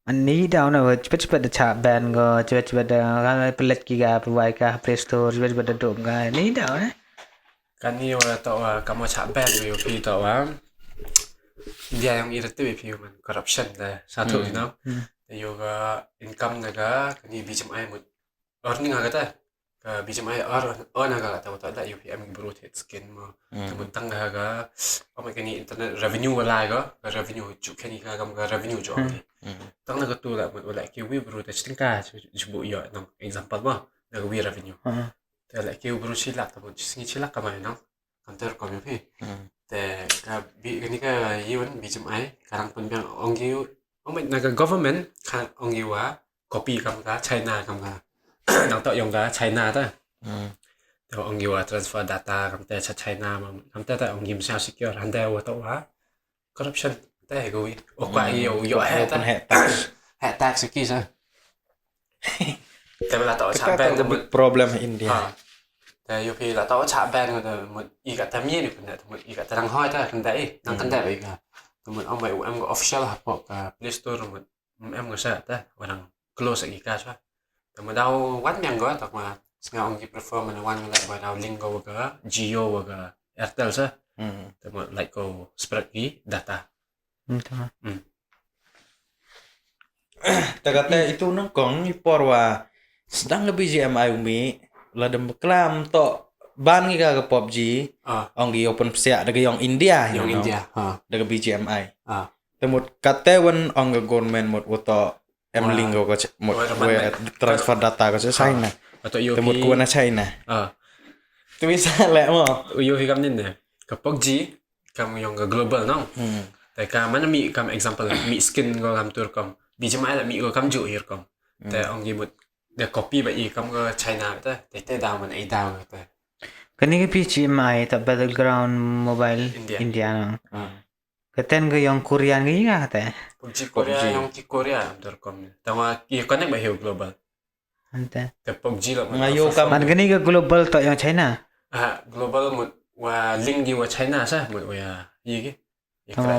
an ni daw na cepat da cha band go cepat da pelet ki ga provide ka play store cepat da dom ga ni daw na kan ni wala to kamu cha band yo pi to dia yang irate pi man corruption da satu you know yo ga income na ga kani BGMI mo earning ga ta BGMI earn ga ta ta da UPM growth hit skin mo tebutang ga apa kani internet revenue wala ga revenue chu kani ga revenue jo tang na ga tu la wala ki we bro ta stinka jubu yo no example mo da we revenue ta la ki bro silak ta bo singi silak ka mai no kantor ko pi te ka bi kani ka yun BGMI karang pun bang ongi na ga government kan ongi wa copy kam ga China kam ga nang to yong ga China ta te ong giwa transfer data kam te cha China ma kam te ta ong gim sa secure han te wa to wa corruption te go wi o kwa yo ta hat tax ki sa te la to cha ban the big problem India te yo pi la to cha ban ga mo I ga ta mi ni kun mo I ga ta rang hoi ta kan dai nang kan dai ga mo ong mai em go official ha po ka Play Store mo em go sa ta warang close gi ka sa mà đâu quát nhang gói thật mà sao ông prefer mình quan lại vào đâu Lingo và Geo và Airtel sa mà lại có spread cái data Tagate itu nengkong ni porwa sedang lebih BGMI umi ladem klam to ban gi ga PUBG ong gi open sia daga yong India daga BGMI temut kate wen ong ga government mot woto Lingo ko mot transfer data ko sa China temut ko na China tu bisa le mo yo hi kam nin ne ka PUBG kam yong ga global no tại ka mana mi kam example mi skin go kam tur kam BGMI là mi go kam ju hier kam tại ong gi mot de copy ba I kam go China ta te down man ai down ta kani ke BGMI ta battleground mobile India no keten ke yang Korean ge ga ta PUBG Korea yang ki Korea tur kam tawa ki connect ba hiu global ante ke PUBG la ngayo kam man kani ke global to yang China global mot wa link gi wa China sa mot wa yi gi tama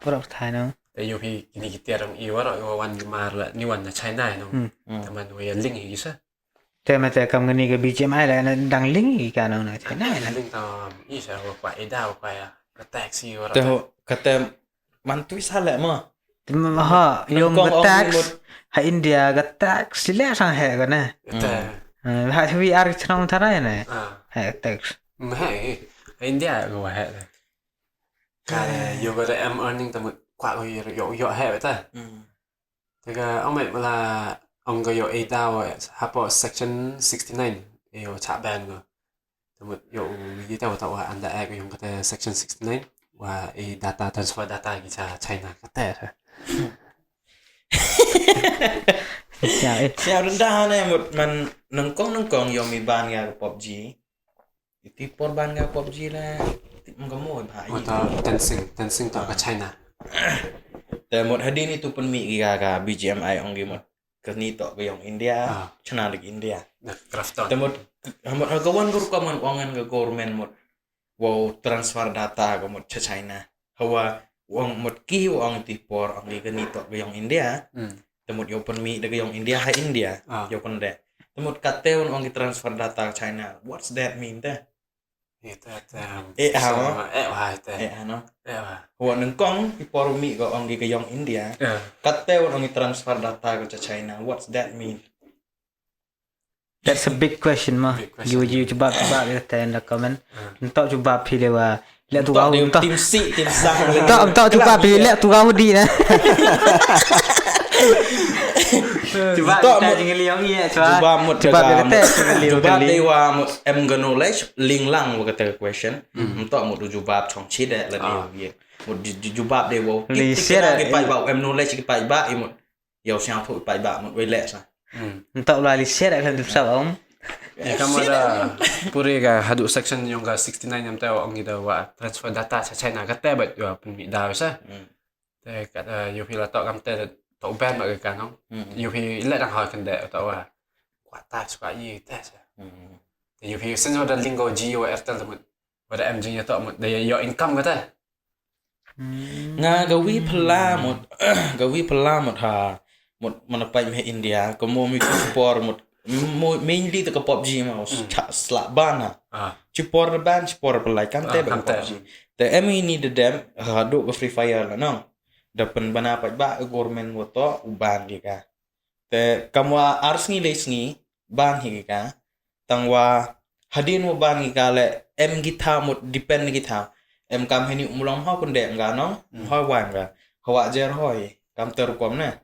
bro thai noแต่ยูพีกินกิเตียรงอีว่าเราวันมาละนี่วันจะใช้ได้เนาะแต่มันว่าลิงอีกซะ te ma te kam ngani ke BGMI la dang ling I ka no na China la ลิงต่ออีสาวกว่าไอ้ดาวกว่าก็แท็กซี่ว่า te kate man tu bisa le mo ha yung tax ha India ga tax sila sang he ga na แต่ ha we are trong thara na ha tax ไม่อินเดียก็ว่าแฮะเลยก็อยู่ก็ได้ I'm earning แต่หมดกว่าก็อยู่แฮะไปแต่แต่ก็เอาไม่เวลา ông có yo A đào hapo section 69 yo cha ban go tụi yo yi tao tao under A yung kata section 69 và data transfer data cái cha China kata thôi. Siap rendah ni man nengkong yo mi ban ga PUBG. Itu por ban ga PUBG lah. Mengkamu bahai. Atau Tensing tau ke China.แต่หมดhadi ni tu pun mi ga BGMI ong gi mot ke ni tok ke yong India chana lik India. Krafton.แต่หมดkawan guru kaman ongan ke government mot wow transfer data ke mot cha China. Hawa wong mot ki wong ti por ong gi ke ni tok ke yong India.แต่หมดyo pun mi de ke yong India hai India. Yo pun de.แต่หมดkate ong gi transfer data ke China. What's that mean ta? Itu No. Wa nengkong ti por mi ko ong gi ke yong India. Kate ong gi transfer data ke cha China. What's that mean? That's a big question mah. You cuba kata in the comment. Entah cuba pilih wa. Lihat tu kau entah. Tim C, tim sang. Entah cuba pilih lihat tu kau di na. Cuba kita jangan liang iya Cuba mut pilih teh cuba dewa mut em knowledge ling lang wa kata question. Entah mut cuba chong chi de la ni. Mut cuba dewa. Kita pai ba em knowledge ki pai ba imut. Yau siang thu pai ba mut we le sa. Entah ulah lihat akan besar om. Ya kamu ada puri ka hadu section yung ka 69 yang tahu ang kita wa transfer data sa China kata bat yo pun dah sa. Te kata yo pila tok kam te tok ban ba ka ngong. Yo pi le dang ha kan de tok wa. Kwa ta suka yi ta sa. Te yo pi sen da lingo Geo Airtel tu wa da MG ya tok mut da yo income kata. Nga gawi pala mut ha mut mana pai me India ko mo mi por mut mainly to PUBG mau slap ban chipor pelai kan te PUBG the emi ni de dem hadu ke free fire la no dapen bana pa ba government woto uban di ka te kamwa ars ni les ni ban hi ka tangwa hadin wo ban ni ka le em githa mut depend ni githa em kam heni umulong ha kun de nga no ha wan ga hawa jer hoi kam ter kom na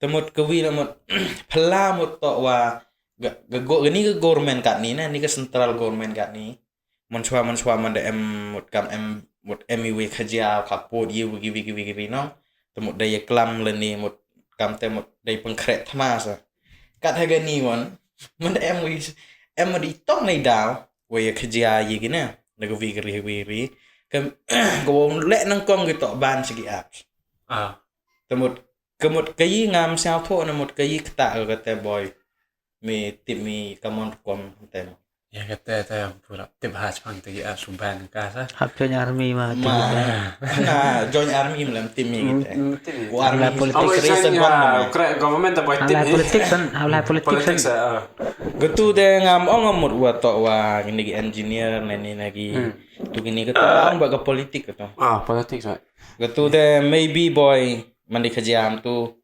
temut kewi la mut phala mut to wa ni ke government kat ni na ni ke central government kat ni man chwa man de em mut kam em mut emiwe khajia khak pod yi gi no temut dai klam le ni mut kam te mut dai pengkret thma sa kat ha ni won man de em di tong nei daw we khajia yi gi na le ko wi kam go le nang kong gi to ban sigi apps temut kemut kayi ngam sao tho na mut kayi kta ga te boy mi tip mi kamon kom tem Ya kata ta pura tip ha chang te ya suban ka sa. Hak join army mah. Na join army mlam tim mi gitu. Army politik reason one government ta boy tip. Halai politik sa. Getu de ngam ong mut wa to wa ni engineer ni lagi. Tu gini ke ang baga politik ke to. Politik sa. Getu de maybe boy mandi kerjaan tu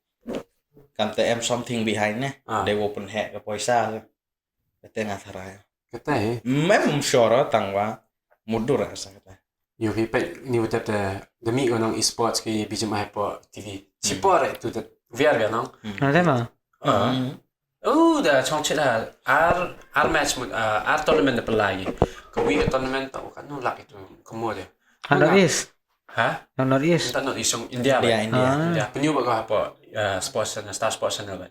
kan em something behind ne they open hack ke poisa kata ngasara Kata mem sure tangwa mudur asa kata yo pi pe ni uta de mi ko nong esports ki bijam ai po TV chipor tu de VR ga nong Ada mah. da chong chila ar match ar tournament de pelai ko wi tournament ta kan no lak itu komo de North East. Ha? North East. Tak nak isong India. India. Penyu bak apa sports channel, Star Sports channel ba.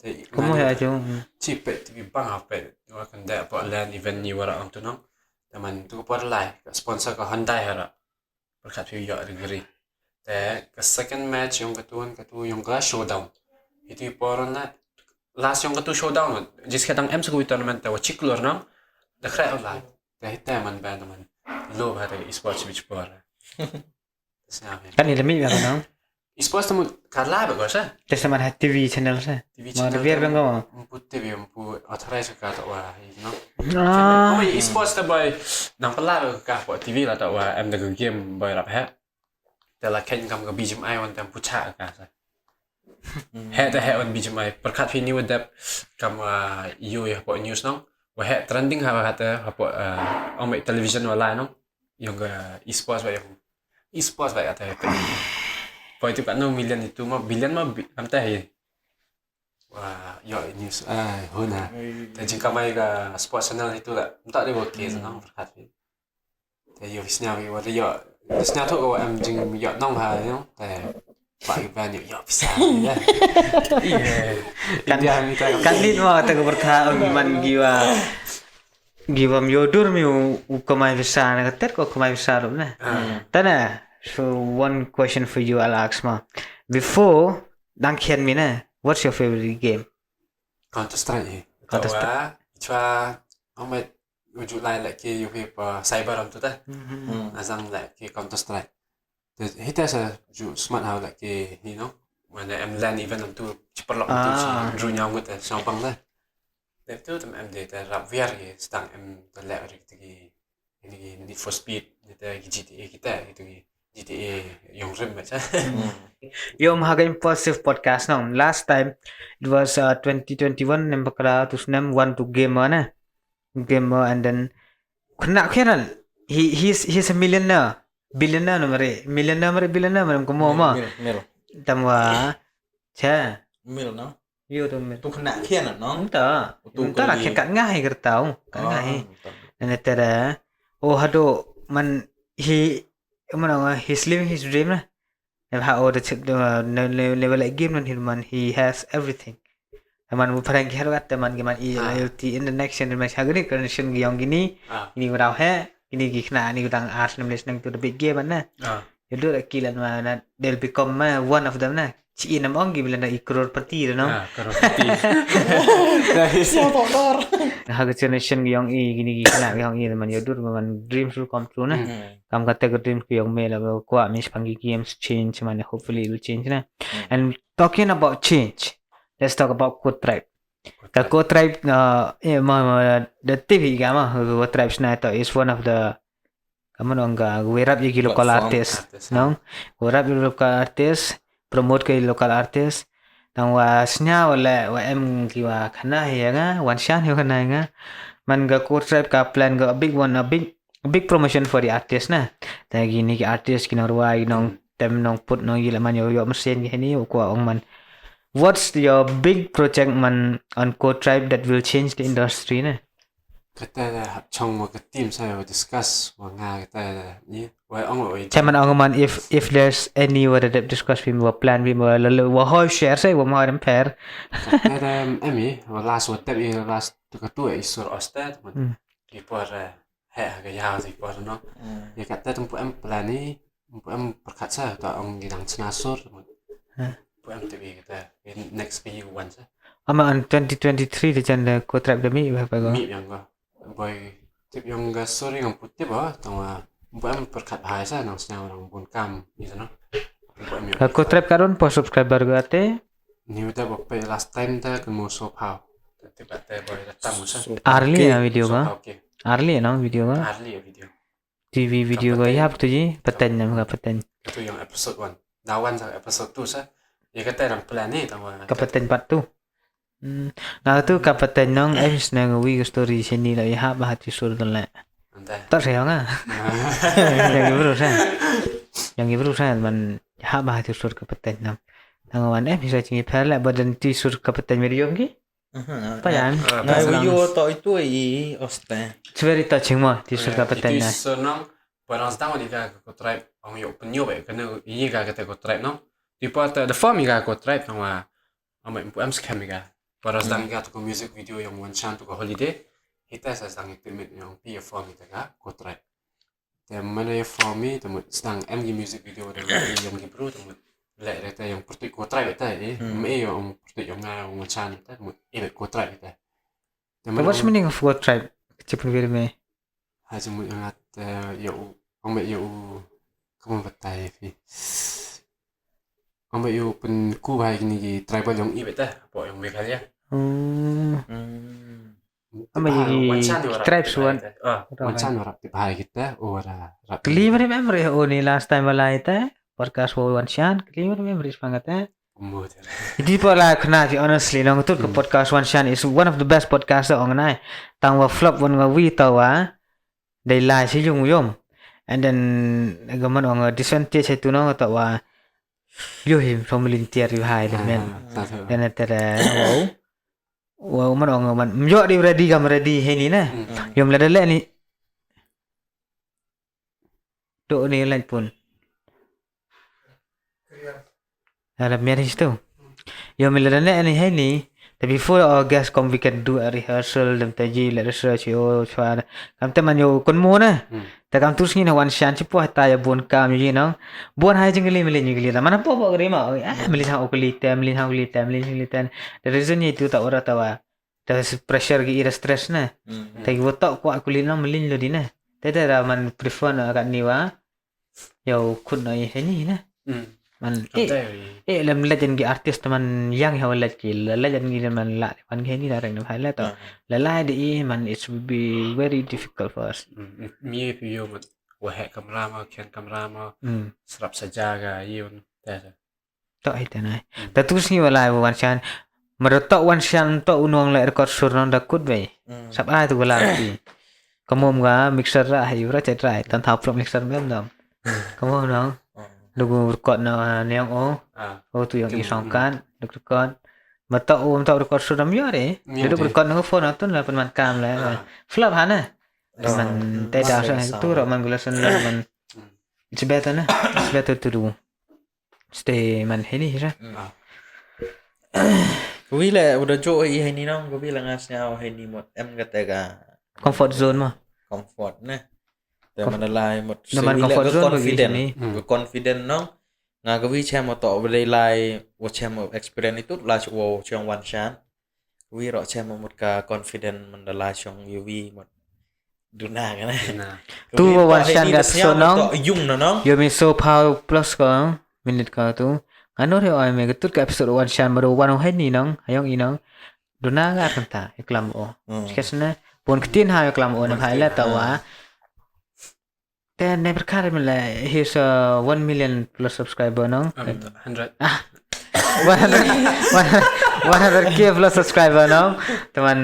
Kamu ya jo. Cipet TV bang apa. Wa kan da apa land event ni wara ang tu nong. Taman tu ko par lai sponsor ka Hyundai hara. Berkat pi ya rigri. Te ka second match yung katu yung ka showdown. Itu poron na last yung katu showdown. Jis katang M sa tournament ta wa chiklor nong. Da kra online. Te hita man ba naman. Lo ba ta esports beach por. Kan ni demi kan no. Esports tu karla ba ko sa. Tesa man TV channel sa. Mana biar bang kau. Mpu TV mpu authorize ka ta wa no. Oh esports ta boy nang pala ka po TV la ta wa em da game boy rap ha. Ta la ken kam ka bijim ai wan tam pucha ka sa. Ha ta ha on bijim ai perkat fi ni wadap kam yo ya po news no. Wa ha trending ha ta po on television wala no. Yung esports ba yung esports ba ata ito. Po itu kan no million itu mah billion mah am tahi. Wah, news hơn à. Thì chính kamay ka sports channel itu lah. Tak ada work case nang berkat. Thì yo visnya vi wa yo. Visnya tu ko em jing yo nong ha yo. Thì pak ban yo bisa ya. Kan lin mo ta ko bertha man giwa myodur mi kamay visa na katet ko kamay visa ro na. Tana. So one question for you I'll ask ma. Before dang khian mi na. What's your favorite game? Counter-Strike. Counter-Strike. Chua ông mày ujuk lại lại kia YouTube cyber tu ta. Azang lại kia Counter-Strike. Thì hita sa ju smart how lại kia you know. Mana em land event tu cepat tu ru nhau ngut sang pang ta. Để tu tem em để ta rap VR ke sedang em terlek gitu ini Need for Speed kita GTA kita gitu GTA yang rem macam. Yo mahaga impulsive podcast no. Last time it was 2021 nembakala tusnam one to gamer na. Gamer and then kena khian he's a millionaire. Billionaire no mare. Millionaire billionaire komo ma. Mil. Tamwa cha. Mil no. Yo to mil. Tu kena khian à nó. Ta. Ta la khian kat ngai kertau. Kat ngai. And tera hado man he's living his dream na. How the level like game man he has everything. Man parang kira kat man IoT in the next generation hagani connection yang gini urau he gini gikna ni udang ars nulis nang to the big game na. Itu kilan mana they'll become one of them na. Ci nam ong gibilan na ikror pati no. Crorpati. Haga generation yang gini gikna yang man yodur man dreams will come true na. Kam kata ke dream yang me la ko amis pangi games change man hopefully it will change na. And talking about change, let's talk about code tribe. The code tribe the TV gama code tribe na is one of the we rap yung local artist no we rap yung local artist promote kay local artist tang was nya wala wa em kiwa kana hiya nga one shot hiya kana nga man ga code tribe ka plan ga big big promotion for the artist na tagi ni artist kinarwa nong tem nong put nong gila man yo mesin gini ko ong man. What's your big project man on code tribe that will change the industry na? Kata trong một cái team saya discuss và nga kata ni why ông Chairman man if there's any what that discuss we more plan we more wa ho share say wa more pair. Kata emi wa last what that last tu katu isur ostat man di por he ga ya di por no. Ya kata tempu em plan ni tempu em perkat sa ta ông gidang snasur man. Tempu em tu kata next year once. Ama on 2023 the channel ko trap the me ba go. Mi yang go. Boy tip yang ga sorry yang putih bah tama buat perkat bahasa nang senang orang pun kam gitu no. Ko trap karon po subscriber go ate Ni udah bapak last time ta kemo shop how. Tiba-tiba boy datang musa. Arli na video ga. Arli na video ga. Arli video. TV video go yap tu ji patan nam ga patan. Itu yang episode 1. Dawan sa episode 2 sa. Ya kata orang plan ni tama. Kapatan part 2. Nga tu kapatan nong ems na wi story sini la ya ba hati sur dan la. Tak saya nga. Yang ibru sa man ya ba hati sur kapatan nam. Tangawan bisa cingi pala badan ti sur kapatan video ki. Apa yan? Na video to itu osta. It's very touching mo ti sur kapatan na. Itu senang. Parang setahun ni ka ko tribe ang yo penyo ba kana ini ka kata ko tribe no. Di part the farm ka ko tribe tama Mutskhem ka. Para sedang kita tu music video yang one chant tu holiday, kita sedang implement yang PF form kita kan, kontrak. Dan mana yang form ni, temu sedang MG music video yang diburu, temu lek kita yang pertik kontrak kita ni, yang pertik yang one chant kita, temu kontrak kita. What's meaning of code tribe? Kecipun video me. Haji mu yang ada yo, ambil yo, kamu betai fi. Ambil yo pen ku baik ni tribal yang ibet apa yang bekal ya. Ama tribes one. Wancan orang tiba kita orang. Clear memory ni last time wala ita podcast wancan clear memories banget Jadi pala kena honestly nang tu ke podcast wancan is one of the best podcast ong nai. Tang wa flop one nga wi tawa dai lai si yung yom. And then gaman ong disadvantage itu nang tawa yo him volunteer yu hai le men ta thơ dan tara wow man ong man yo di ready kam ready he ni na yom la le ni to ni lan pun ala mer histo yom la le ni he ni before our guest come we can do a rehearsal dem taji la research yo chwa kam te man yo kon mo na ta kam tus ni na wan shan chi po ta ya bon kam yi no bon hai jing li mili ni li mana po gri ma mili ha okli tem li ha okli tem li ten the reason ni tu ta ora ta wa ta pressure gi ira stress na ta gi wotok ko akuli na mili lo di na ta ra man prefer na kan ni wa yo kun ai he ni na man lam legend gi artist man yang ha legend gi man la man he ni la reng na hai la ta la di man it will be very difficult for us mi pi yo mat wa he kamera ma khen kamera ma srap saja ga yun ta to ai ta nai ta tu si wala wan chan marotok wan chan to unong la record sur non da kut be sap ai tu wala ti kamom ga mixer ra hai ra chat rai tan thap from mixer mem dam kamom no Dugu record na neang tu yang isang kan record mata record sudah miare duduk record na phone atun la penman kam la flap hana man teda sa tu ra man gulasan la man it's better to do stay man hini ra Vì là udah jo i hay ni nong vì là ngas nhau hay ni một em kata ga comfort zone ma comfort naแต่มันละลายหมด มันก็ confident ก็ confident น้องงานก็วิแชมมาต่อไปเลยลายว่าแชมมา experience itu lah wowช่วงวันชันวิรอแชมมาหมดกับ confident มันละลายช่วงยูวีหมดดูหน้ากันนะtuวันชันกับsoน้อง ยุ่งนะน้อง yo mi so power plus ko minute ka tu ano re oi me ketut ka episode one chan baru one hai ni nong hayong i nong duna ga kanta iklam o skesna pon ketin ha iklam o na hai la tawa then never care me la he's 1 million plus subscriber nong 100 100k plus subscriber now teman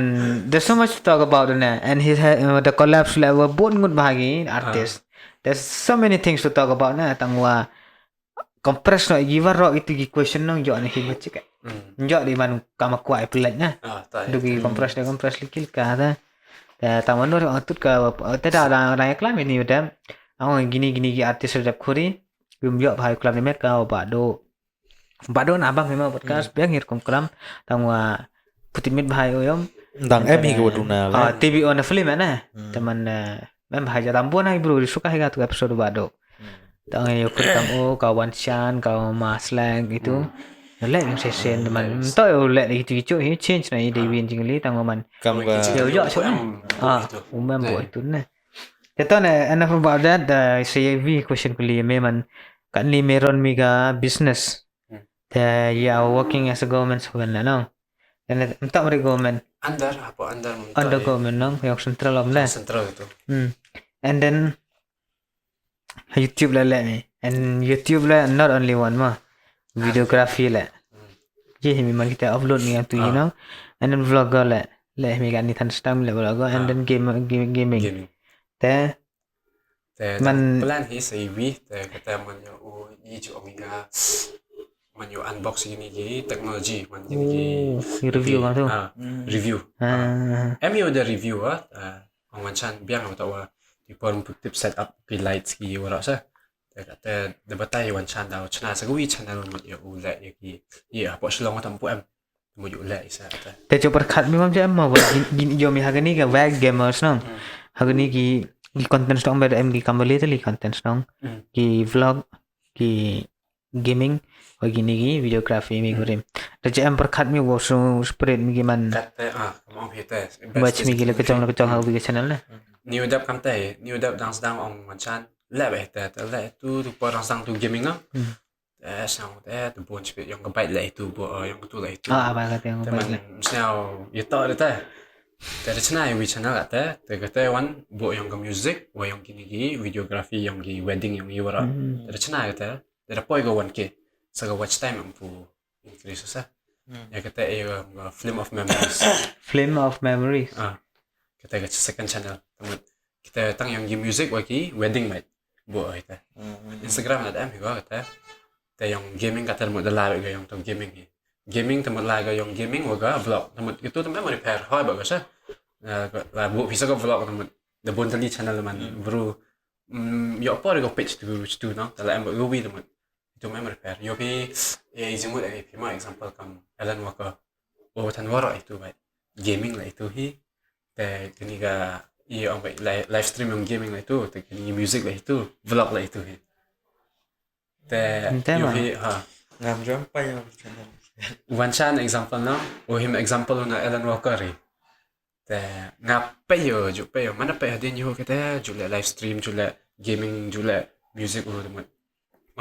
there's so much to talk about and his the collapse level bon ngut bahagi artist there's so many things to talk about na tangwa compress no giver ro itu gi question nong jo ni hibu cik jo di man kama kuai pelat na dugi compress likil ka ta taman no atut ka ta da klam ni udam ang gini gi artist redap khuri gum jo bhai klam ni met ka ba do na bang memang podcast biang hir kom klam tangwa putimit bhai oyom dang em hi ko duna la tv on film na teman mem bhai ja tambon ai bro suka higa tu episode ba do tang yo kutam o kawan chan ka maslang itu le yang sesen teman to yo le itu chu hi change na i win jing li tang man kam ga yo so umam bo itu na keto na enough about that the cv question kuli me man kan ni meron mi ga business you are working as a government servant no dan entah mereka government under government no yang central lah central itu and then YouTube lah ni and YouTube lah not only one mah videography lah je memang kita upload ni tu you know and then vlogger lah mi kan ni tan stam lah vlogger and then gaming te man plan hi CV te kata man yo i chu omega man yo unboxing ni gi technology man ni review kan tu review em yo the review ang wanchan biang am tawa di pon tip set up pi lights gi wara sa te de batai wanchan daw chana sa wi channel man yo ule gi ya po slong tam pu em mo yo le isa te chu perkhat mi mam jam ma gin yo mi hagani ga Wag Gamers no hagani gi content stong ber em gi kambali tali content stong gi vlog gi gaming gini gi videography mi gurim raja em perkhat mi wo spread mi man kate mau hite baca mi gila kecong ha bi channel na new dap kamte new dap dang sedang ong manchan le be te le tu por sang tu gaming no sang te tu bon chpe yang ka bait le tu bo yang tu le tu ba ka te yang bait le snao ye to de te te chana wi channel te kate wan bo yang ka music wa yang kini gi videography yang gi wedding yang gi wara te chana te te poi go 1k saga watch time ampu increase sa ya kata film of memories kita ke second channel kita tang yang music wagi wedding night bo ita Instagram ada am juga kata แต่yang gaming kata temut dah live yang tong gaming temut live yang gaming waga vlog temut itu temut mau repair hoi bagus lah buat bisa ke vlog temut the bontali channel man bro yo apa ada page tu no dalam em gobi temut itu memang repair yo pi izimut ai pi ma example kam Alan Walker tan wara itu baik gaming lah ituแต่kini ga ang baik live stream yang gaming lah ituแต่kini music lah itu vlog lah itu แต่อยู่ที่งามจ้ำไปเอาchannel one chan example เนาะhim example na Alan Walker แต่งับไปอยู่ไปมันไปหาดินอยู่ก็แต่จุดlive stream จุด gaming จุด music ทั้งหมด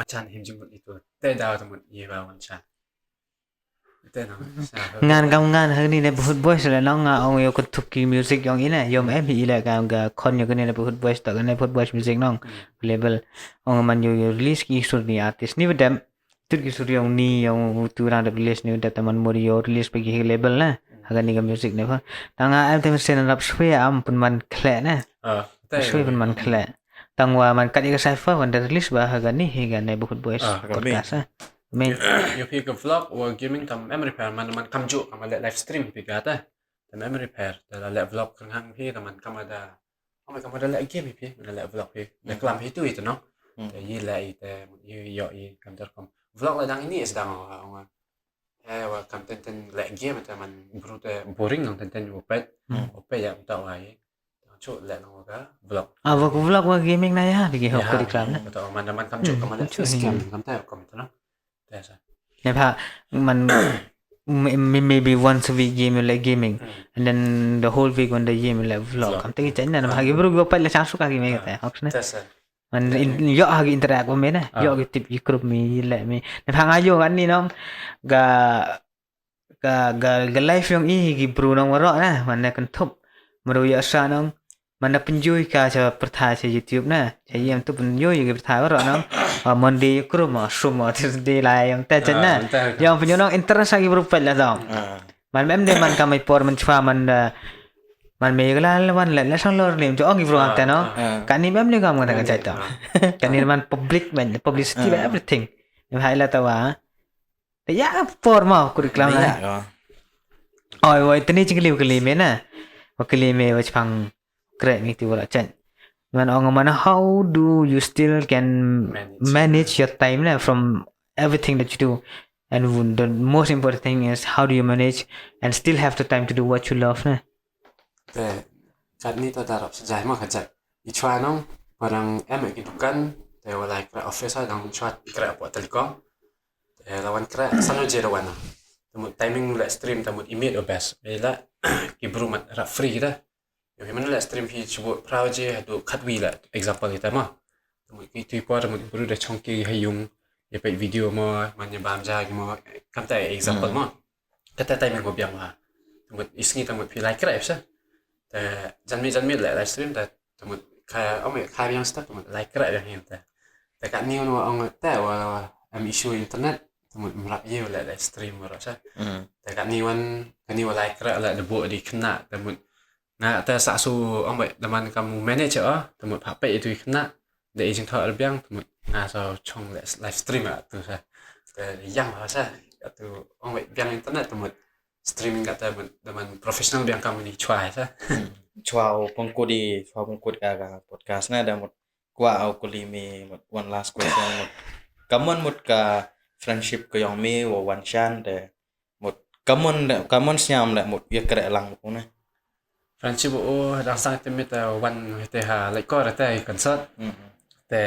one chan him จุดitu แต่ดาวทั้งหมดยี่ว่า one chan แต่เนาะงานกำงานเฮนี่ในบุตรบอยส์แล้วน้องเอาอยู่กับทุกกีมิวสิกอย่างนี้นะยอมอีแหละกับคนอยู่กันในบุตรบอยส์ต่อกันในบุตรบอยส์มิวสิกน้องเลเบลมันอยู่รีลิสกี่สุดนี่อาร์ติสต์นี่เป็นเดิมทุกกี่สุดอย่างนี้อย่างตัวร้านรีลิสนี่แต่มันมอริโอรีลิสไปกี่เลเบลนะหากนี่กับมิวสิกเนี่ยเพราะตั้งแต่เป็นเซนรับช่วยเป็นมันแคลนะช่วยเป็นมันแคลตั้งว่ามันกัดอีกไซเฟอร์มันได้รีลิสบ้าหากนี่ให้กันในบุตรบอยส์กดกาซะอยู่พี่กับ vlog ว่า gaming ทำ memory repair มันคำจุกับมัน live stream พี่ก็แต่ memory repair แต่ละ vlog ครั้งพี่แต่มันคำได้มันคำได้ game พี่มัน vlog พี่แต่กลัมพี่ตู้ituเนาะแต่ยี่เลยแต่ยี่ย่อยคำterkom vlog ละดังini sedangว่าว่าคำเต้น game แต่มันboring ของเต้นอยู่ไปอย่างต่อไว้ชุดแหละน้องก็ vlog vlog ว่า gaming นะฮะที่เขาคุยกันนะแต่มันคำจุกับมัน scam คำterkom ituเนาะเนี่ยพะมัน maybe once a week game like gaming and then the whole week on the game like vlog คำที่จะนั่นมันbaru gua pilih chance suka game kata maksudnyaมันเยอะhagi interact ว่ามั้ยนะเยอะgitu di grup mi like mi เนี่ยพะngayo kan niน้องga live yang ini broน้องวะนะมันkan top meru ya saน้องมันpenjuy ka cha perthai cha YouTube na cha yem tu penjuy ke perthai wa nang Monday group ma sum Tuesday la yang ta chen na yang penjuy nang interest lagi profile la dong man mem de man ka mai por man chwa man me la wan la sang lor lim cho ong bro ta no kan ni mem le kam ka cha ta kan ni man public man publicity everything ni hai la ta wa ta ya por ma ku reklam na oi tani chingli kli me na kli me wa chang Correct ni tu lah Chan. Mana how do you still can manage your time lah from everything that you do, and the most important thing is how do you manage and still have the time to do what you love lah. แต่การนี้ตัวดารับสนใจมากจัดอีชวาน้องพอดังกินทุกกันแต่เวลากระออฟฟิศดังชวากระปวดตะลิกอมแต่ละวันกระสนุกเจรวันนะแต่หมด timing และ stream แต่หมด email เอา best เวลากิบรูมันรับฟรีได้อย่างมันละ stream พี่ช่วยพราวเจดูคัดวีละ example ที่แต่มาแต่หมดที่ตัวแต่หมดบรูได้ช่องกีให้ยุงอย่าไปวิดีโอมามันอย่าบามจากมาคำแต่ example มาแต่ timing ก็เบี่ยงมาแต่หมดอีสกี้แต่หมดพี่ไลค์กระใช่แต่จันมีแหละ live stream แต่หมดใครเอาไม่ใครยัง start แต่หมดไลค์กระอย่างเงี้ยแต่การนี้ว่าเอาแต่ว่ามีissue อินเทอร์เน็ตแต่หมดมันรับเยอะแหละ live stream มาใช่แต่การนี้ว่าไลค์กระแหละระบบดีขนาดแต่หมดnah ta sa su ong bai daman kamu manager temut phape itu kena de ijing tho albiang temut na so chong live stream tu sa yang ha sa tu ong bai biang internet temut streaming kata daman professional biang kamu ni chwa sa chwa pongkodi ka podcast na da mut kwa au kuli mi one last question mut kamon mut ka friendship ko yong mi wo wan chan de mut kamon siam la mut ye kre lang ko na friendship đang sang tới mét one thì hà lại có cái concertแต่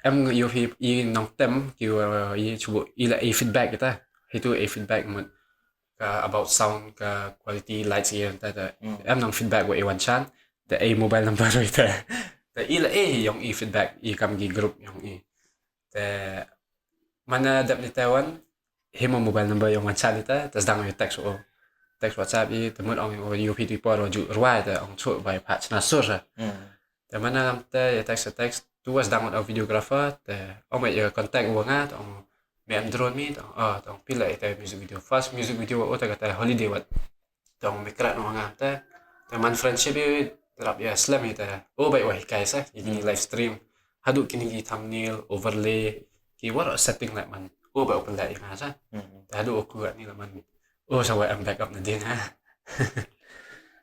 em yêu hi nong tem kiểu i chụp i lại feedback cái ta hi tu feedback một about sound quality lights hereแต่ em nong feedback của one chanแต่mobile number rồiแต่i lại yung feedback cầm cái group yungแต่mana đập ni Taiwan hi mobile number yung one chan taแต่đang text text WhatsApp i temut ong UP tu por ju ruai ta ong chu bai pha chna sur ta mana te text tu was download au videographer te ong mai contact wa nga ong me am drone mi ong pilai ta music video o ta kata holiday wat ong me kra no nga ta man friendship i rap ya slam ta o bai wa kai sa ini live stream hadu kini gi thumbnail overlay thì what are setting lại mình bảo open lại mà sao ta đủ ok ni là mình sao vậy em backup nanti ha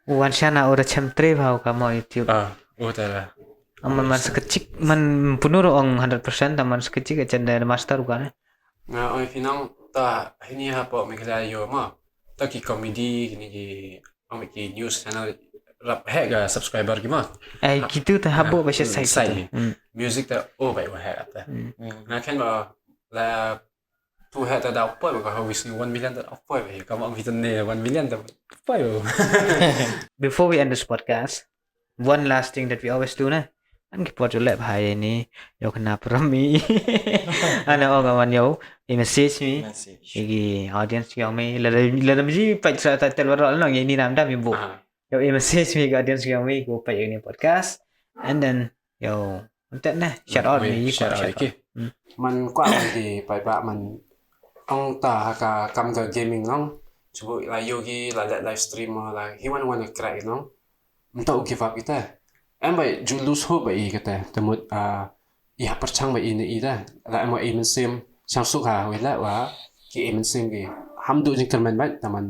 Wan sana udah chemtre vào cả mọi YouTube. ta là Man sekecik man penuh orang 100% taman sekecik aja dari master bukan? oi pinang ta ini apa mikir yo ma ta ki comedy gini ki news channel rap hega subscriber gimana Gitu tah habo bahasa saya. Music ta vậy mà hega ta na kan ba la tu hega ta apa ba how we see 1 million ta apa vậy kamu ang hitan ne 1 million ta apa yo. Before we end this podcast, one last thing that we always do na. Kan kita jual hari ini, yo kenapa rami? Ana orang yo, message me, igi audience yang me, lada mesti pakai title baru lah, yang ini nama dah mimbu. Yo message me audience yang me, go pakai ini podcast, and then yo, untuk nah shout out me, shout out ke. Man kuat lagi, baik man, ang ta kam ke gaming long, cuba lah yogi lah live streamer lah, he wanna crack long, untuk give up kita. Em vậy ju lose hope vậy cái thế, từ một ya perchang vậy này ra, là em vậy mình xem sang suốt hà vậy là quá, cái mình xem cái ham đủ những cái mình vậy,แต่มัน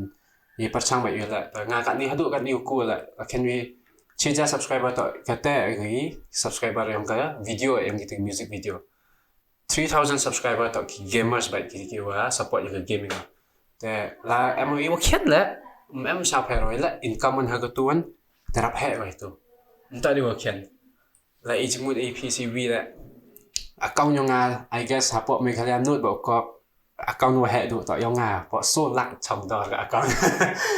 ya perchang vậy là, ngã cái này hadu cái new cool là, can we change subscriber to cái thế cái subscriber yang cái video em cái music video, 3,000 subscriber to cái gamers vậy cái quá support những cái gaming, thế là em vậy một khét là, em sao phải rồi là income mình hơi có tuôn,แต่รับแห่vậy tu. Entah dia wakian. Lah ijmut APCV lah. Account yang I guess hapok me kalian note bawa kop account wa hek tu tak yang pok so lak chom dah ke account.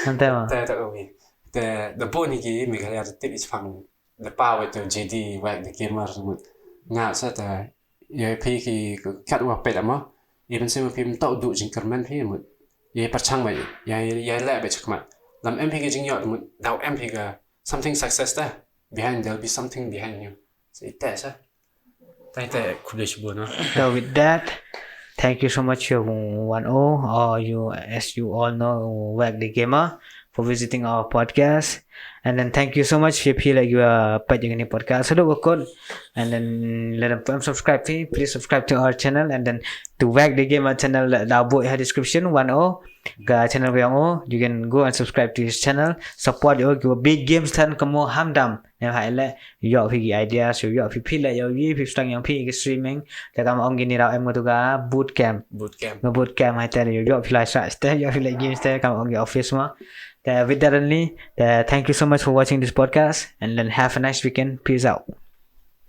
Nanti mah. Tak kami. The bon ni ki me kalian tip is fang. The power to JD Wag Gamer semut. Sa ta ye pi ki kat wa pet ama. Even sem pim tau du jingkerman pi mut. Ye perchang bai. Ye la bai chakmat. Lam MP ki jing yot mut. Dau MP ka something success dah. Behind there'll be something behind you. So that's it. So with that, thank you so much, 1O, or you, as you all know, Wag the Gamer, for visiting our podcast. And then thank you so much if you like your ini podcast. So work on, and then let them subscribe. Please subscribe to our channel, and then to Wag the Gamer channel. Now book in description 1O. Ke channel yang you can go and subscribe to his channel. Support your big games tan kamu hamdam. Yang hai yo phi ideas yo phi la yo phi stang yang phi streaming. Ta kamu ong gini raw em tu ga bootcamp hai ta yo phi la sa sta yo phi la games ta kamu ong office ma. With that only, thank you so much for watching this podcast, and then have a nice weekend. Peace out.